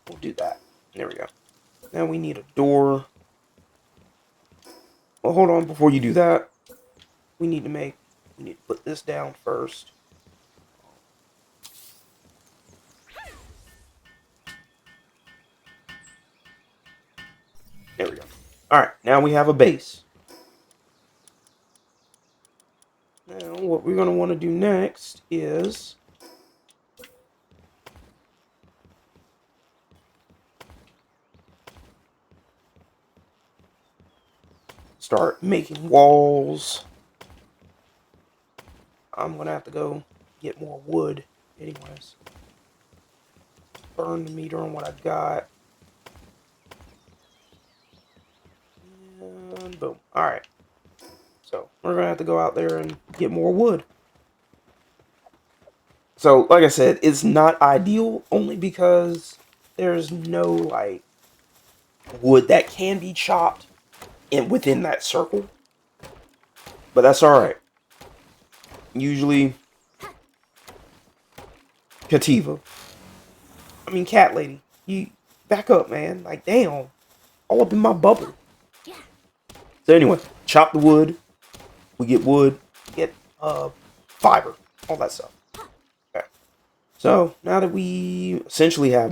We'll do that. There we go. Now we need a door. Well, hold on. Before you do that, we need to put this down first. There we go. Alright, now we have a base. Now, what we're going to want to do next is start making walls. I'm going to have to go get more wood anyways. Burn the meter on what I've got. And boom. Alright. So, we're going to have to go out there and get more wood. So, like I said, it's not ideal only because there's no, like, wood that can be chopped within that circle. But that's alright. Usually, Cat Lady, you back up, man. Like, damn. All up in my bubble. So anyway, chop the wood. We get wood. Get fiber. All that stuff. Okay. So now that we essentially have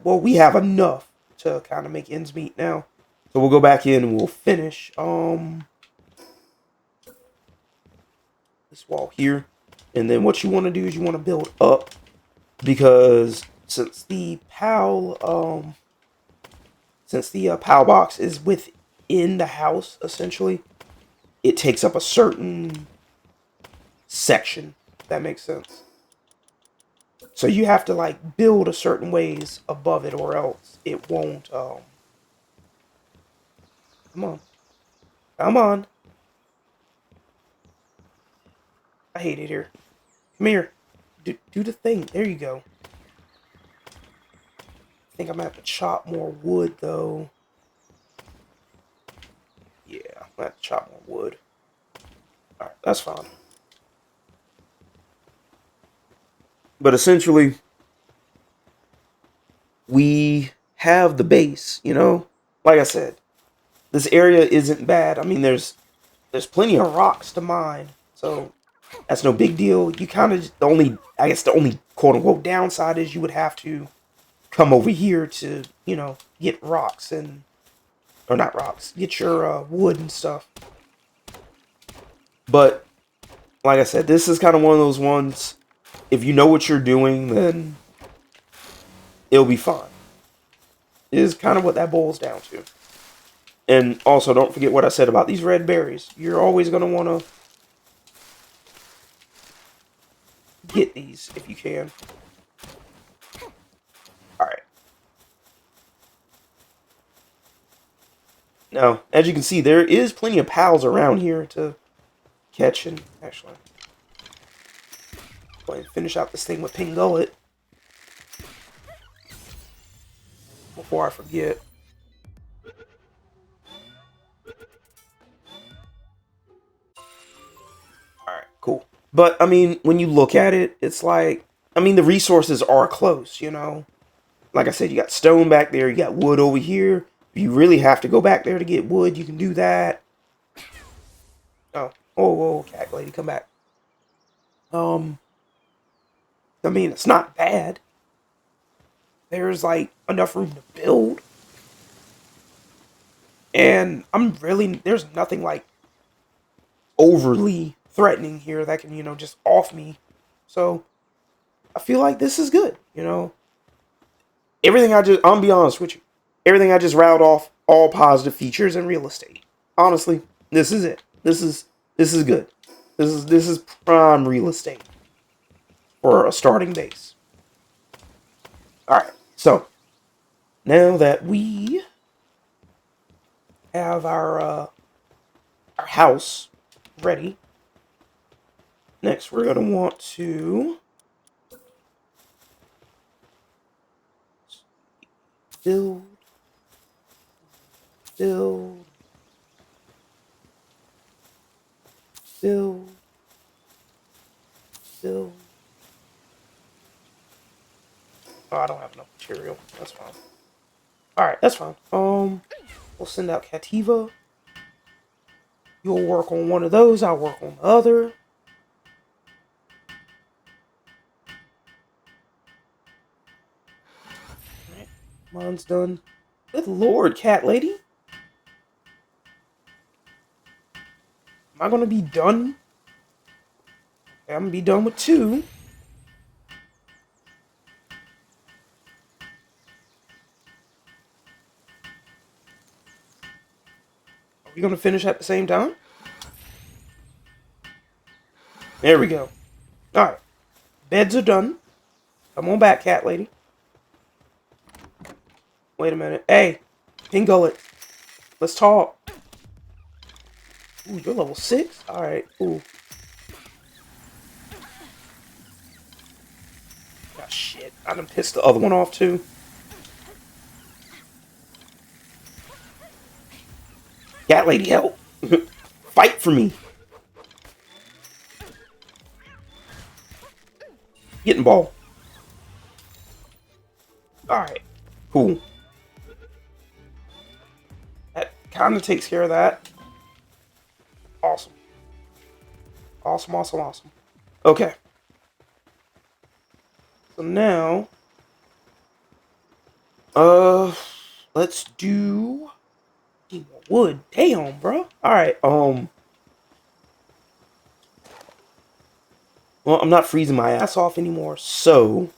we have enough to kind of make ends meet now. So we'll go back in and we'll finish this wall here. And then what you want to do is you want to build up, because since the PAL box is within the house, essentially, it takes up a certain section. If that makes sense. So you have to like build a certain ways above it, or else it won't. Come on, come on. I hate it here. Come here. Do the thing. There you go. I think I'm gonna have to chop more wood though. Yeah, I'm gonna have to chop more wood. Alright, that's fine. But essentially, we have the base, you know? Like I said, this area isn't bad. I mean, there's plenty of rocks to mine, so that's no big deal. You kind of the only quote unquote downside is you would have to come over here to, get rocks or not rocks, get your wood and stuff. But like I said, this is kind of one of those ones. If you know what you're doing, then it'll be fine. Is kind of what that boils down to. And also, don't forget what I said about these red berries. You're always going to want to get these if you can. Alright. Now, as you can see, there is plenty of pals around here to catch. And actually, go ahead and finish out this thing with Pink Gullet before I forget. Alright, cool. But, I mean, when you look at it, it's like, I mean, the resources are close, you know? Like I said, you got stone back there, you got wood over here. If you really have to go back there to get wood, you can do that. Oh, cat lady, come back. I mean, it's not bad. There's, like, enough room to build. And there's nothing, like, overly threatening here that can, just off me. So, I feel like this is good, Everything I'm gonna be honest with you. Everything I just routed off, all positive features in real estate. Honestly, this is it. This is good. This is prime real estate for a starting base. Alright, so now that we have our house ready, next we're gonna want to build. Oh, I don't have enough material. That's fine. Alright, that's fine. We'll send out Cativa. You'll work on one of those, I'll work on the other. Alright, mine's done. Good lord, cat lady. Am I gonna be done? Okay, I'm gonna be done with 2. Are we gonna finish at the same time? There we go. Alright. Beds are done. Come on back, cat lady. Wait a minute. Hey, Pink Gullet. Let's talk. Ooh, you're level 6? Alright, cool. Ah, shit. I done pissed the other one off, too. Cat lady, help. Fight for me. Getting ball. Alright, cool. That kind of takes care of that. Awesome. Awesome. Okay. So now, let's do need more wood. Damn, bro. All right. Well, I'm not freezing my ass off anymore, so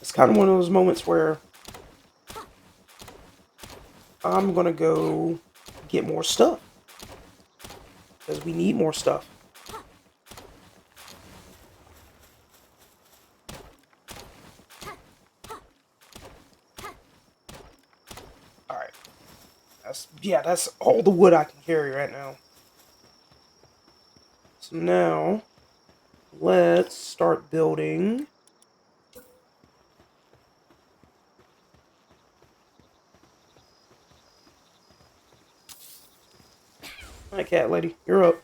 It's kind of one of those moments where I'm gonna go get more stuff because we need more stuff. All right, that's all the wood I can carry right now. So now let's start building. All right, cat lady, you're up.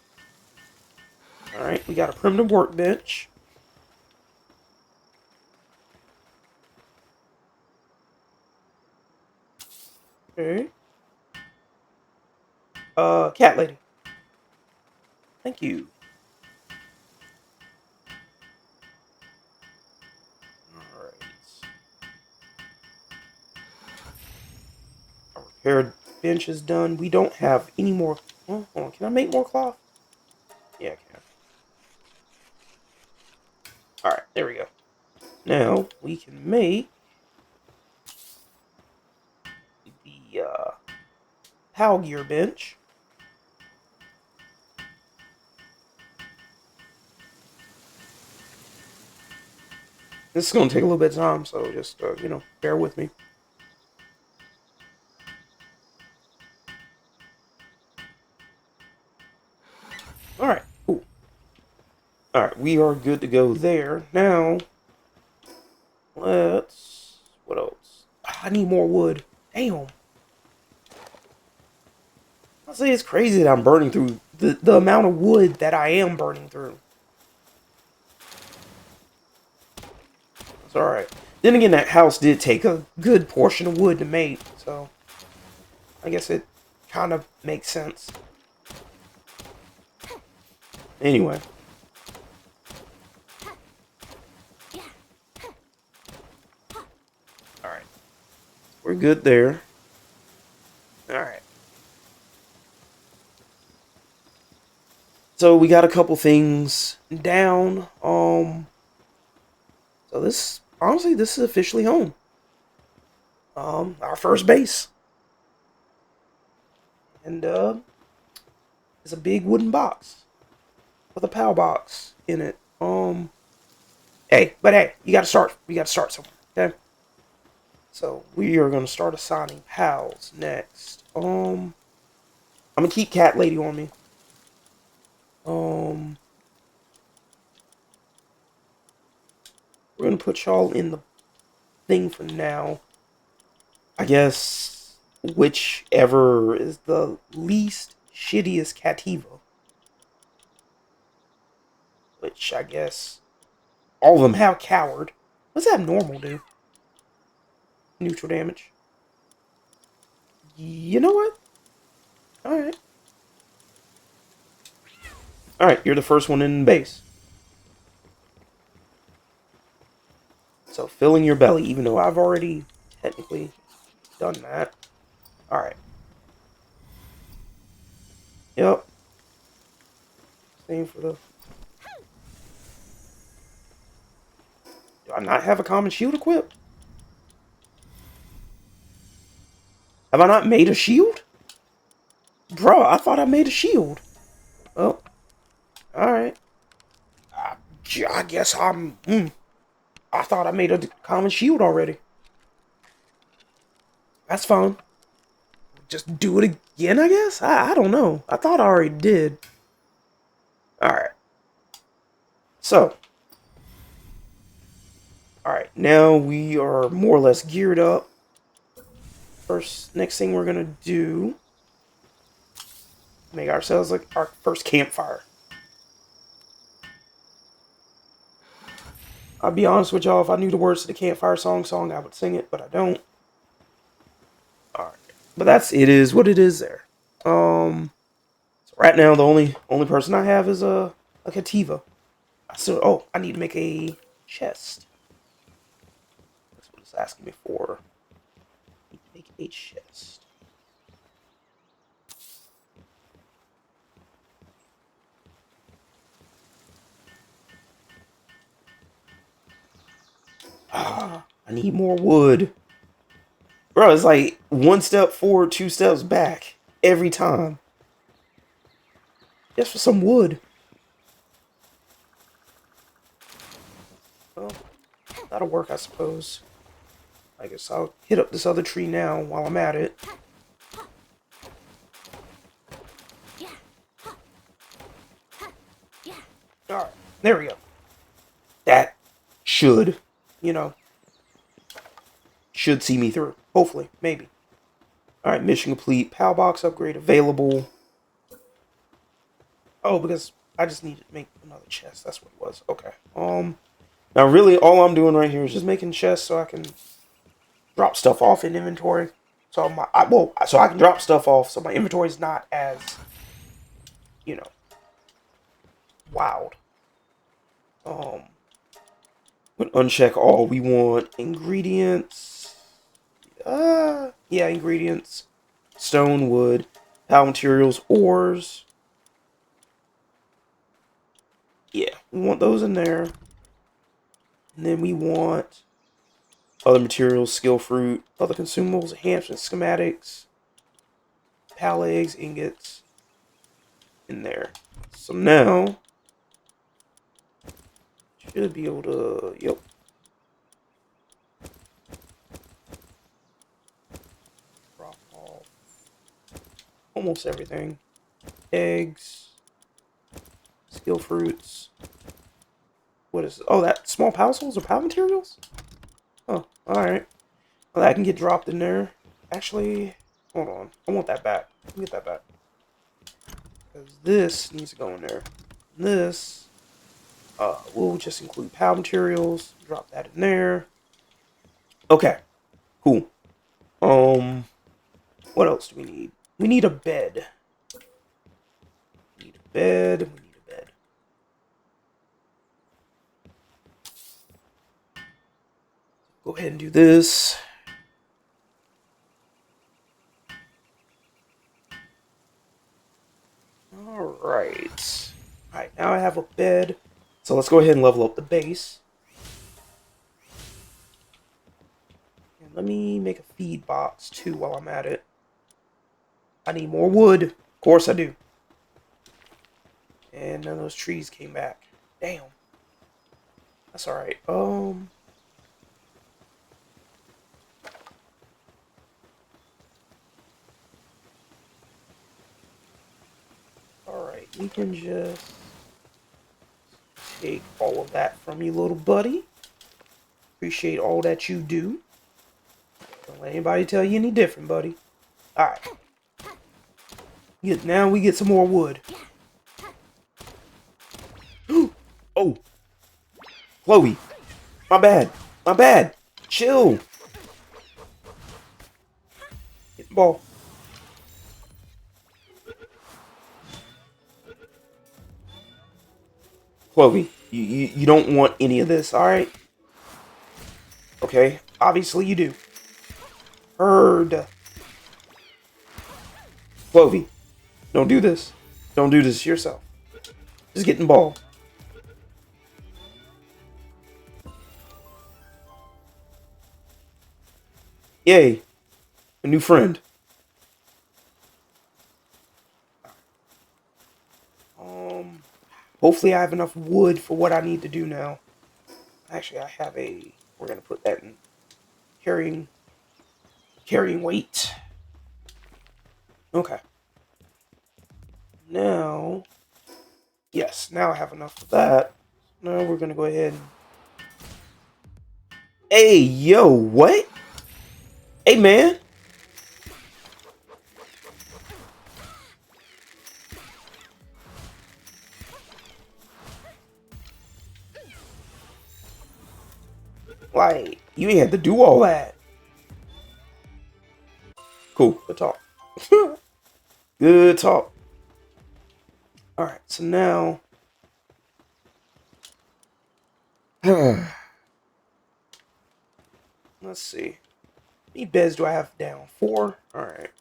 All right, we got a primitive workbench. Okay. Cat lady. Thank you. All right. Our repaired bench is done. We don't have any more. Oh, hold on. Can I make more cloth? Yeah, I can. All right, there we go. Now we can make the Pal Gear bench. This is going to take a little bit of time, so just, bear with me. Alright, cool. Alright, we are good to go there. Now, let's... What else? I need more wood. Damn. I say it's crazy that I'm burning through the amount of wood that I am burning through. It's alright. Then again, that house did take a good portion of wood to make, so... I guess it kind of makes sense. Anyway. Alright. We're good there. Alright. So we got a couple things down. So this, honestly, this is officially home. Our first base. And, it's a big wooden box. With a PAL box in it. Hey, you gotta start. We gotta start somewhere, okay? So we are gonna start assigning pals next. I'm gonna keep Cat Lady on me. We're gonna put y'all in the thing for now. I guess whichever is the least shittiest Cativa. Which I guess all of them have Coward. What's that normal do? Neutral damage. You know what? Alright. Alright, you're the first one in base. So filling your belly, even though I've already technically done that. Alright. Yep. Same for the... Do I not have a common shield equipped? Have I not made a shield? Bro, I thought I made a shield. Oh. Alright. I guess I'm... I thought I made a common shield already. That's fine. Just do it again, I guess? I don't know. I thought I already did. Alright. So. Alright, now we are more or less geared up. Next thing we're gonna do... Make ourselves like our first campfire. I'll be honest with y'all, if I knew the words to the campfire song, I would sing it, but I don't. Alright. But it is what it is there. So right now the only person I have is a Cativa. I need to make a chest. That's what it's asking me for. I need to make a chest. I need more wood. Bro, it's like 1 step forward, 2 steps back. Every time. Just for some wood. Well, that'll work, I suppose. I guess I'll hit up this other tree now while I'm at it. Alright, there we go. That should, you know, should see me through. Hopefully, maybe. Alright, mission complete. PAL box upgrade available. Oh, because I just needed to make another chest. That's what it was. Okay. Now really all I'm doing right here is just making chests so I can drop stuff off in inventory. So so I can drop stuff off so my inventory is not as, you know, wild. Uncheck all. We want ingredients. Yeah, ingredients. Stone, wood, power materials, ores. Yeah, we want those in there. And then we want other materials, skill fruit, other consumables, enhancements, schematics, pal eggs, ingots in there. So now, should be able to, yep. Drop off almost everything. Eggs, skill fruits. What is it? Oh, that small power souls or power materials? Oh, alright. Well, that can get dropped in there. Actually, hold on. I want that back. Let me get that back. Because this needs to go in there. This, we'll just include power materials. Drop that in there. Okay, cool. What else do we need? We need a bed. We need a bed. We need a bed. Go ahead and do this. Alright. Alright, now I have a bed. So let's go ahead and level up the base. And let me make a feed box too while I'm at it. I need more wood. Of course I do. And none of those trees came back. Damn. That's alright. Alright, we can just take all of that from you, little buddy. Appreciate all that you do. Don't let anybody tell you any different, buddy. Alright. Now we get some more wood. Oh! Chloe! My bad! My bad! Chill! Get the ball. Chloe, you don't want any of this, alright? Okay, obviously you do. Heard. Chloe, don't do this. Don't do this to yourself. Just get in the ball. Yay, a new friend. Hopefully I have enough wood for what I need to do now. Actually, I have we're gonna put that in carrying weight. Okay. Now, yes, now I have enough for that. Now we're gonna go ahead and... Hey, yo, what? Hey, man. Like, you ain't had to do all that. Cool, good talk. Good talk. Alright, so now... Let's see. How many beds do I have down? 4? Alright.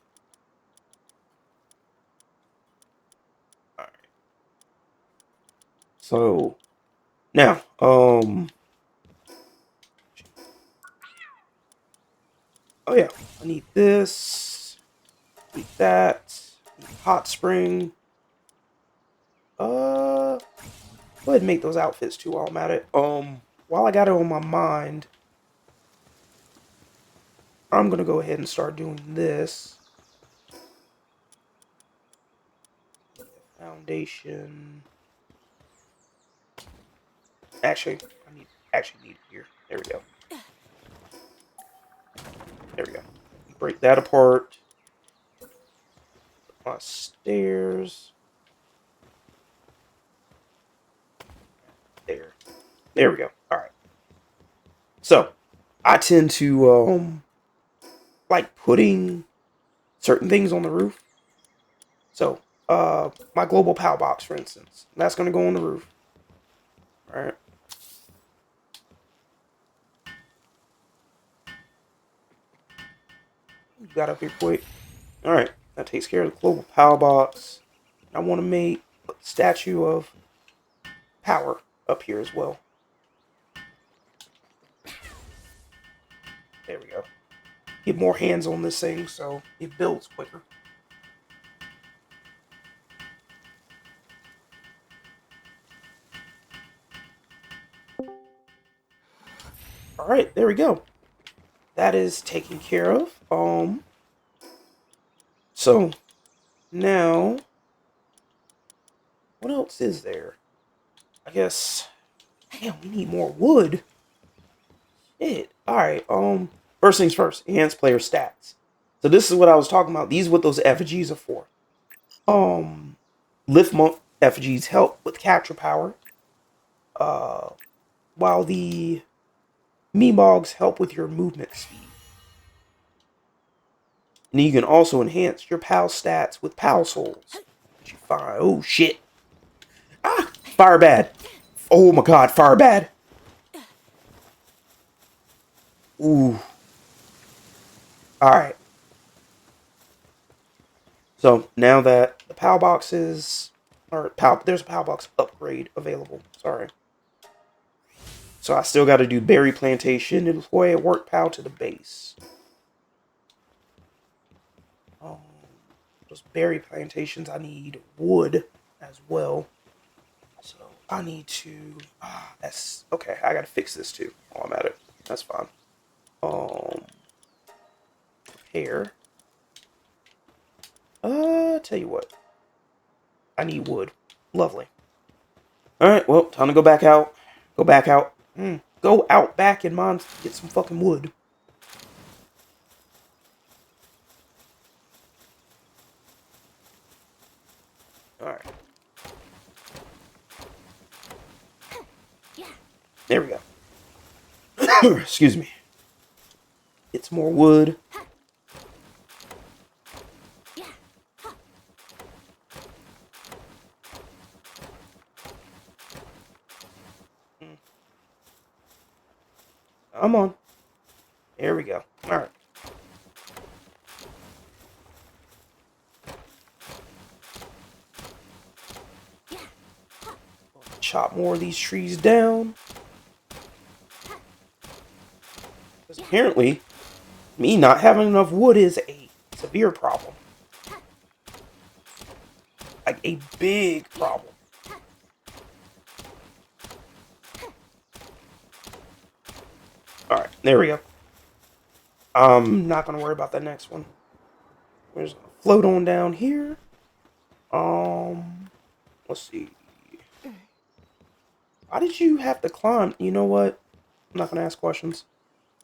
Alright. So, now, Oh yeah, I need this. Need that. Need hot spring. Go ahead and make those outfits too while I'm at it. While I got it on my mind, I'm gonna go ahead and start doing this. Foundation. Actually, I need it here. There we go. There we go. Break that apart. My stairs. There. There we go. Alright. So I tend to like putting certain things on the roof. So my global POW box, for instance. That's gonna go on the roof. Alright. You got up here quick. Alright. That takes care of the global POW box. I want to make a statue of power up here as well. There we go. Get more hands on this thing so it builds quicker. Alright, there we go. That is taken care of. So now what else is there? I guess damn, we need more wood. Shit. Alright, first things first, enhance player stats. So this is what I was talking about. These are what those effigies are for. Lift monk effigies help with capture power. While the Meebogs help with your movement speed. And you can also enhance your PAL stats with PAL souls. You find, oh shit. Ah! Fire bad. Oh my god, fire bad. Ooh. Alright. So now that the PAL boxes there's a PAL box upgrade available. Sorry. So I still gotta do berry plantation and deploy a work PAL to the base. Those berry plantations, I need wood as well. So I need to. That's okay. I gotta fix this too while I'm at it. That's fine. Repair. Tell you what. I need wood. Lovely. All right. Well, time to go back out. Go back out. Go out back and mine get some fucking wood. All right. There we go. Excuse me. Get some more wood. Come on. There we go. All right. Chop more of these trees down. Because apparently, me not having enough wood is a severe problem. Like a big problem. Alright, there we go. I'm not gonna worry about that next one. We're just gonna float on down here. Let's see. Why did you have to climb? You know what? I'm not gonna ask questions.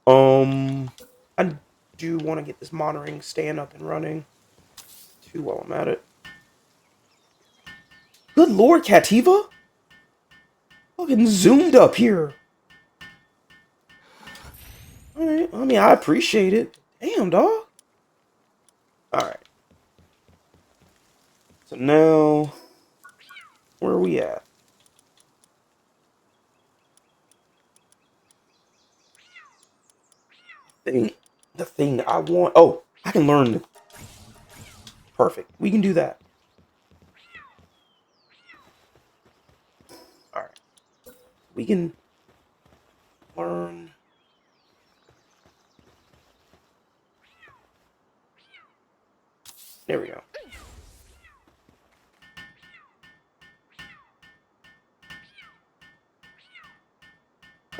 I do want to get this monitoring stand up and running too while I'm at it. Good lord, Cativa! Fucking zoomed up here. Alright, I mean, I appreciate it. Damn, dog. Alright. So now, where are we at? The thing I want. Oh, I can learn. Perfect. We can do that. Alright. We can learn.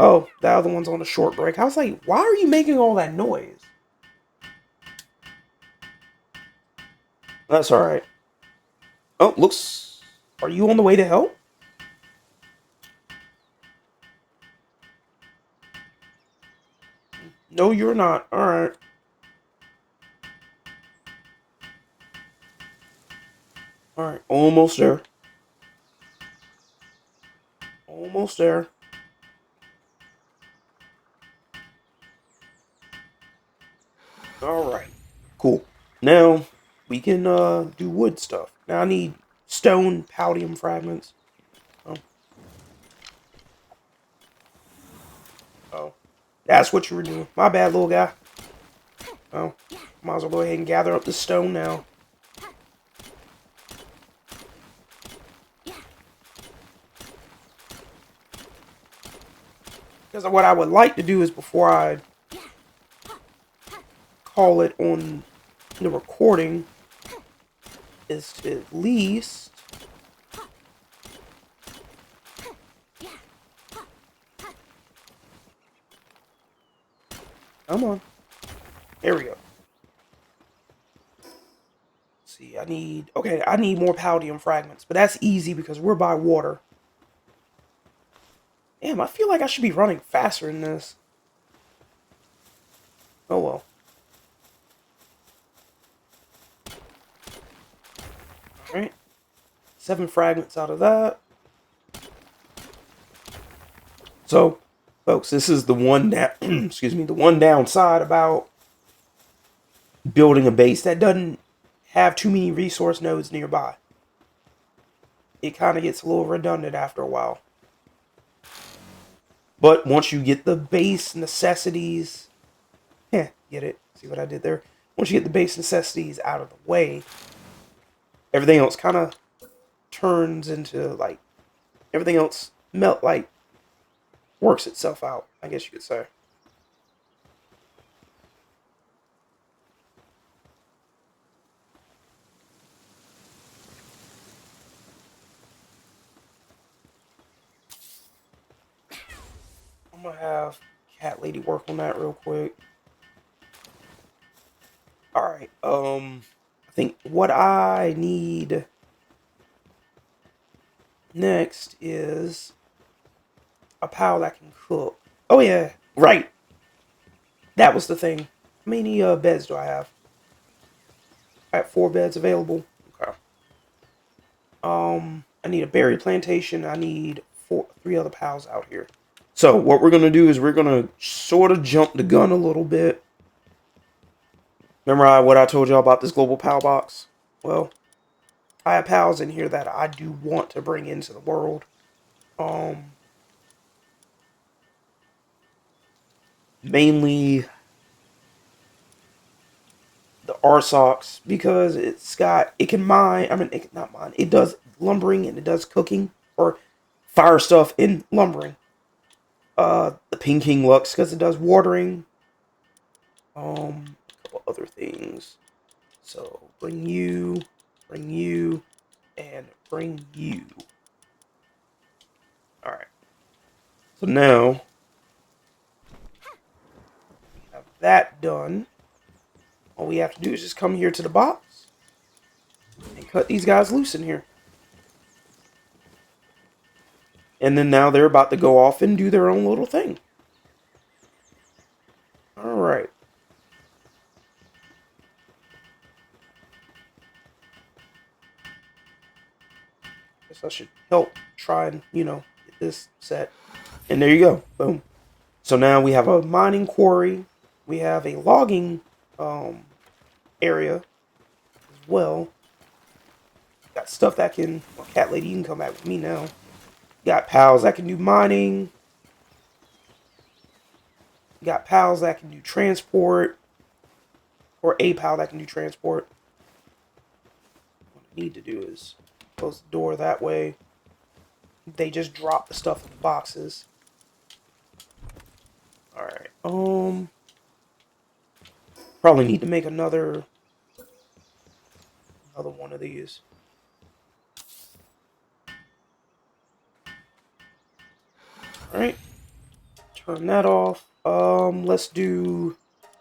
Oh, the other one's on a short break. I was like, why are you making all that noise? That's alright. Oh, looks. Are you on the way to help? No, you're not. Alright. Alright. Almost there. Almost there. Alright. Cool. Now we can do wood stuff. Now I need stone paldium fragments. Oh. Oh. That's what you were doing. My bad, little guy. Oh. Might as well go ahead and gather up the stone now. Because what I would like to do is before I call it on the recording is to at least come on. There we go. Let's see, I need more paldium fragments, but that's easy because we're by water. Damn, I feel like I should be running faster than this. Oh well. Alright. 7 fragments out of that. So, folks, this is the one that excuse me, the one downside about building a base that doesn't have too many resource nodes nearby. It kind of gets a little redundant after a while. But once you get the base necessities, get it? See what I did there? Once you get the base necessities out of the way, everything else kind of turns into like everything else works itself out, I guess you could say. I'm gonna have Cat Lady work on that real quick. Alright, I think what I need next is a pal that can cook. Oh yeah, right. That was the thing. How many beds do I have? I have 4 beds available. Okay. I need a berry plantation. I need 3 other pals out here. So what we're gonna do is we're gonna sort of jump the gun a little bit. Remember what I told y'all about this global pal box? Well, I have pals in here that I do want to bring into the world. Mainly the RSOX because it can mine. I mean, it can not mine. It does lumbering and it does cooking or fire stuff in lumbering. The Ping King Lux because it does watering. A couple other things. So bring you, and bring you. All right. So now we have that done. All we have to do is just come here to the box and cut these guys loose in here. And then now they're about to go off and do their own little thing. Alright. Guess I should help try and, get this set. And there you go. Boom. So now we have a mining quarry. We have a logging area as well. Got stuff that can... Well, Cat Lady, you can come back with me now. Got pals that can do mining. Got pals that can do transport. Or a pal that can do transport. What I need to do is close the door that way. They just drop the stuff in the boxes. Alright. Probably need to make another one of these. Alright. turn that off. Let's do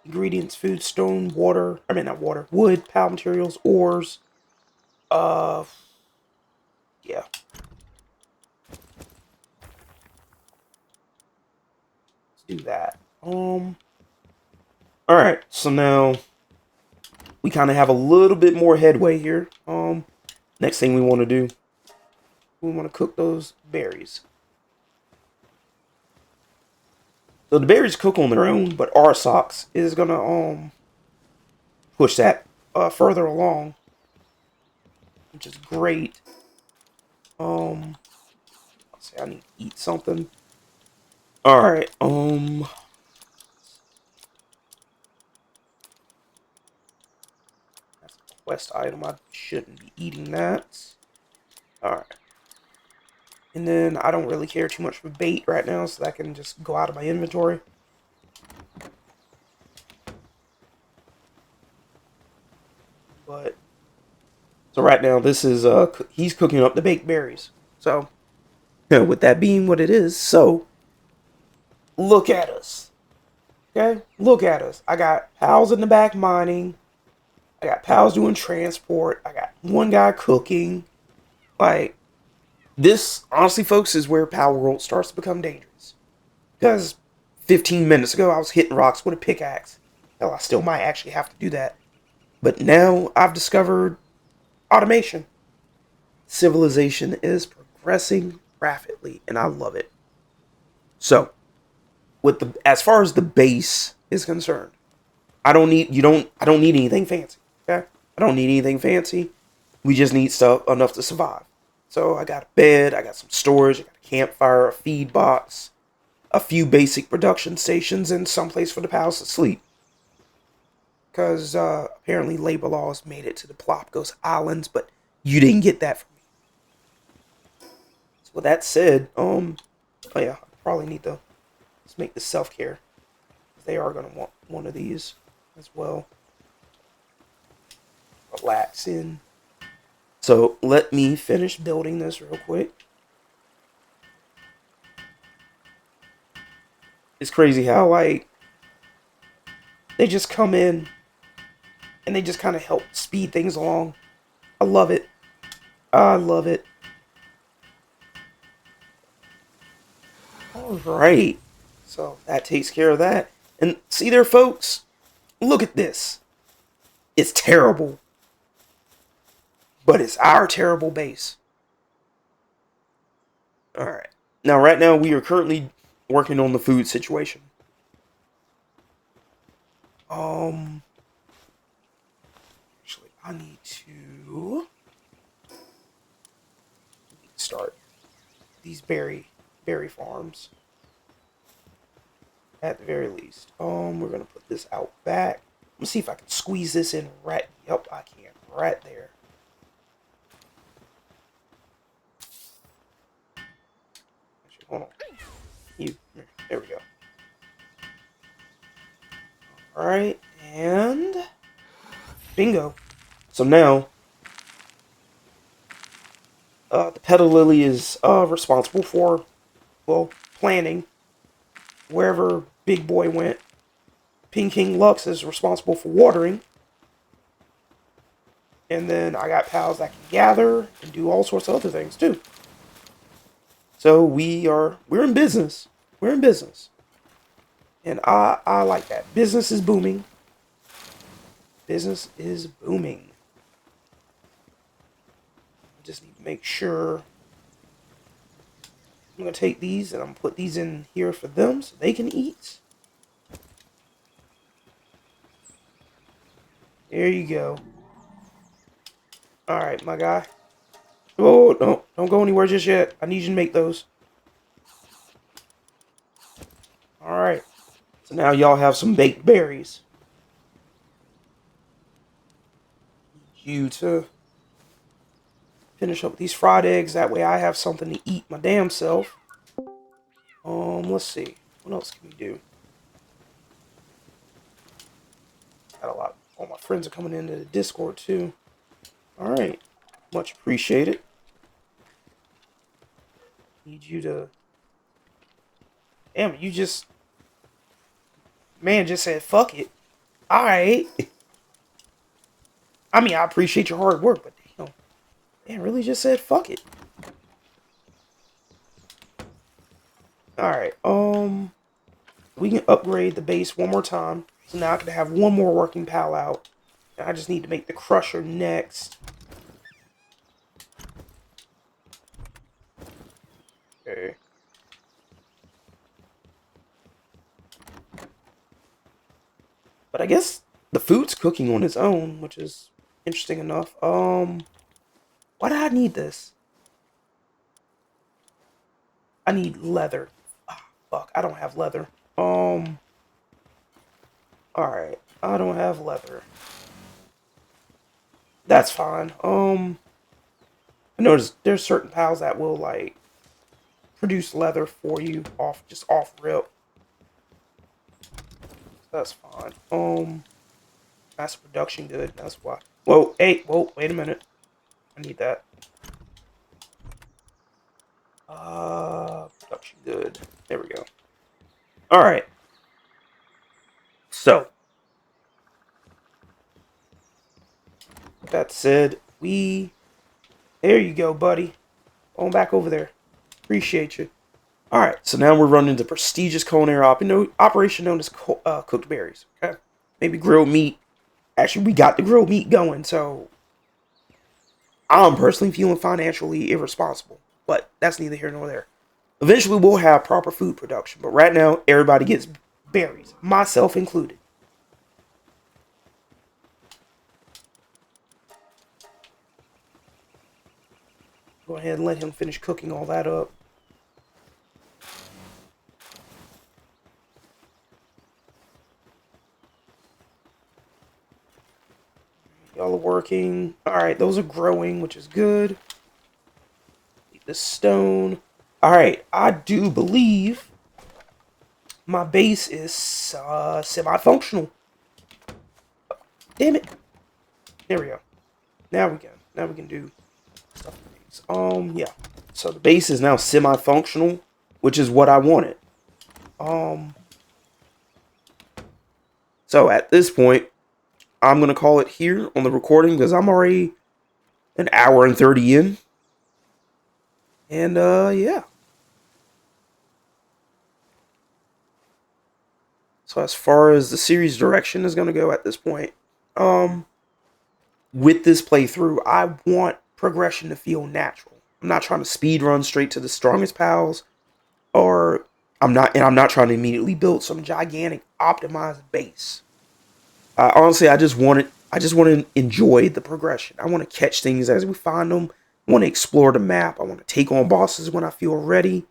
ingredients, food, stone, water. I mean, not water, wood, power materials, ores. Uh, yeah. Let's do that. All right. So now we kind of have a little bit more headway here. Next thing we want to do, we want to cook those berries. So the berries cook on their own, but our socks is gonna push that further along, which is great. Let's see, I need to eat something. All right. That's a quest item. I shouldn't be eating that. All right. And then I don't really care too much for bait right now, so that can just go out of my inventory. But so right now this is he's cooking up the baked berries. So with that being what it is, so look at us. Okay? Look at us. I got pals in the back mining. I got pals doing transport. I got one guy cooking. Like, this, honestly, folks, is where Palworld starts to become dangerous. Because 15 minutes ago, I was hitting rocks with a pickaxe. Hell, I still might actually have to do that. But now I've discovered automation. Civilization is progressing rapidly, and I love it. So, as far as the base is concerned, I don't need anything fancy. Okay? I don't need anything fancy. We just need stuff enough to survive. So I got a bed, I got some storage, I got a campfire, a feed box, a few basic production stations, and someplace for the pals to sleep. Because apparently labor laws made it to the Galapagos Islands, but you didn't get that from me. So with that said, oh yeah, I probably need to let's make this self-care. They are gonna want one of these as well. Relax in. So let me finish building this real quick. It's crazy how like they just come in and they just kind of help speed things along. I love it. I love it. All right. So that takes care of that. And see there, folks? Look at this. It's terrible. But it's our terrible base. Alright. Now, right now, we are currently working on the food situation. Actually, I need to start these berry farms. At the very least. We're gonna put this out back. Let me see if I can squeeze this in right. Yep, I can. Right there. Actually, hold on. There we go. Alright, and bingo. So now the petal lily is responsible for, well, planting wherever Big Boy went. Pink King Lux is responsible for watering. And then I got pals that can gather and do all sorts of other things too. So we're in business. We're in business. And I like that. Business is booming. Business is booming. I just need to make sure. I'm going to take these and I'm going to put these in here for them so they can eat. There you go. Alright, my guy. Oh, no. Don't go anywhere just yet. I need you to make those. Alright. So now y'all have some baked berries. You to finish up these fried eggs. That way I have something to eat my damn self. Let's see. What else can we do? Got a lot. All my friends are coming into the Discord too. Alright. Much appreciated. Need you to Damn, man just said, fuck it. Alright. I mean, I appreciate your hard work, but damn. Man really just said, fuck it. Alright, we can upgrade the base one more time. So now I can have one more working pal out. I just need to make the crusher next. Okay. But I guess the food's cooking on its own, which is interesting enough. Why do I need this? I need leather. Ah, fuck, I don't have leather. Alright. I don't have leather. That's fine. I noticed there's certain pals that will, like, produce leather for you off rip. That's fine. Mass production good. That's why. Whoa, hey, whoa, wait a minute. I need that. Production good. There we go. All right. So, with that said, there you go, buddy. Going back over there. Appreciate you. All right. So now we're running the prestigious culinary operation known as cooked berries. Okay. Maybe grilled meat. Actually, we got the grilled meat going, so I'm personally feeling financially irresponsible, but that's neither here nor there. Eventually, we'll have proper food production, but right now, everybody gets berries, myself included. Go ahead and let him finish cooking all that up. Y'all are working. Alright, those are growing, which is good. Need the stone. Alright, I do believe my base is semi-functional. Damn it. There we go. Now we can do stuff. Yeah. So the base is now semi-functional, which is what I wanted. So at this point, I'm gonna call it here on the recording because I'm already an hour and 30 in. And yeah. So as far as the series direction is gonna go at this point, with this playthrough, I want progression to feel natural. I'm not trying to speed run straight to the strongest pals, or I'm not trying to immediately build some gigantic optimized base. Honestly, I just want to enjoy the progression. I want to catch things as we find them. I want to explore the map. I want to take on bosses when I feel ready.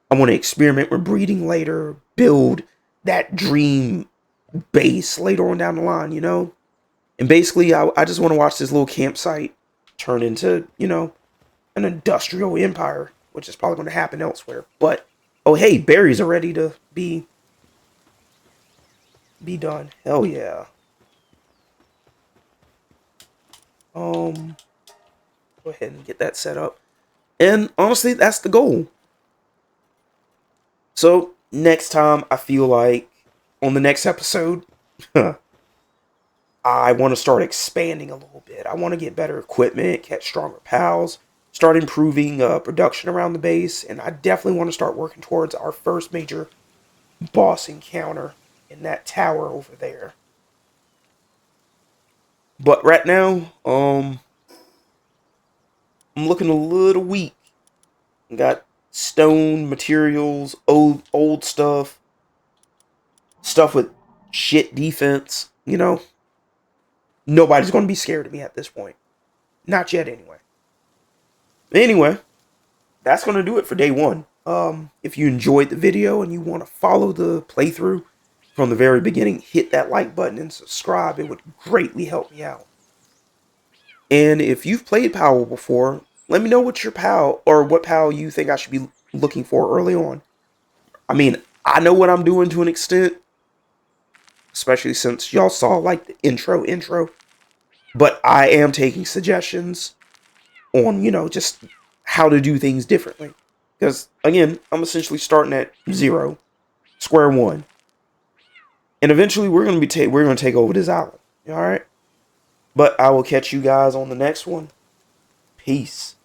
I want to experiment with breeding later, build that dream base later on down the line, you know? And basically, I just want to watch this little campsite turn into, you know, an industrial empire, which is probably going to happen elsewhere. But, oh hey, berries are ready to be done. Hell yeah. Go ahead and get that set up. And honestly, that's the goal. So, next time, I feel like on the next episode, I want to start expanding a little bit. I want to get better equipment, catch stronger pals, start improving production around the base, and I definitely want to start working towards our first major boss encounter in that tower over there. But right now, I'm looking a little weak. Got stone materials, old stuff with shit defense. You know, nobody's going to be scared of me at this point. Not yet, anyway. Anyway, that's going to do it for day one. If you enjoyed the video and you want to follow the playthrough from the very beginning, hit that like button and subscribe. It would greatly help me out. And if you've played Palworld before, let me know what your pal or what pal you think I should be looking for early on. I mean, I know what I'm doing to an extent, especially since y'all saw like the intro, but I am taking suggestions on, you know, just how to do things differently. Because again, I'm essentially starting at zero. Square one. And eventually we're gonna take over this island. All right. But I will catch you guys on the next one. Peace.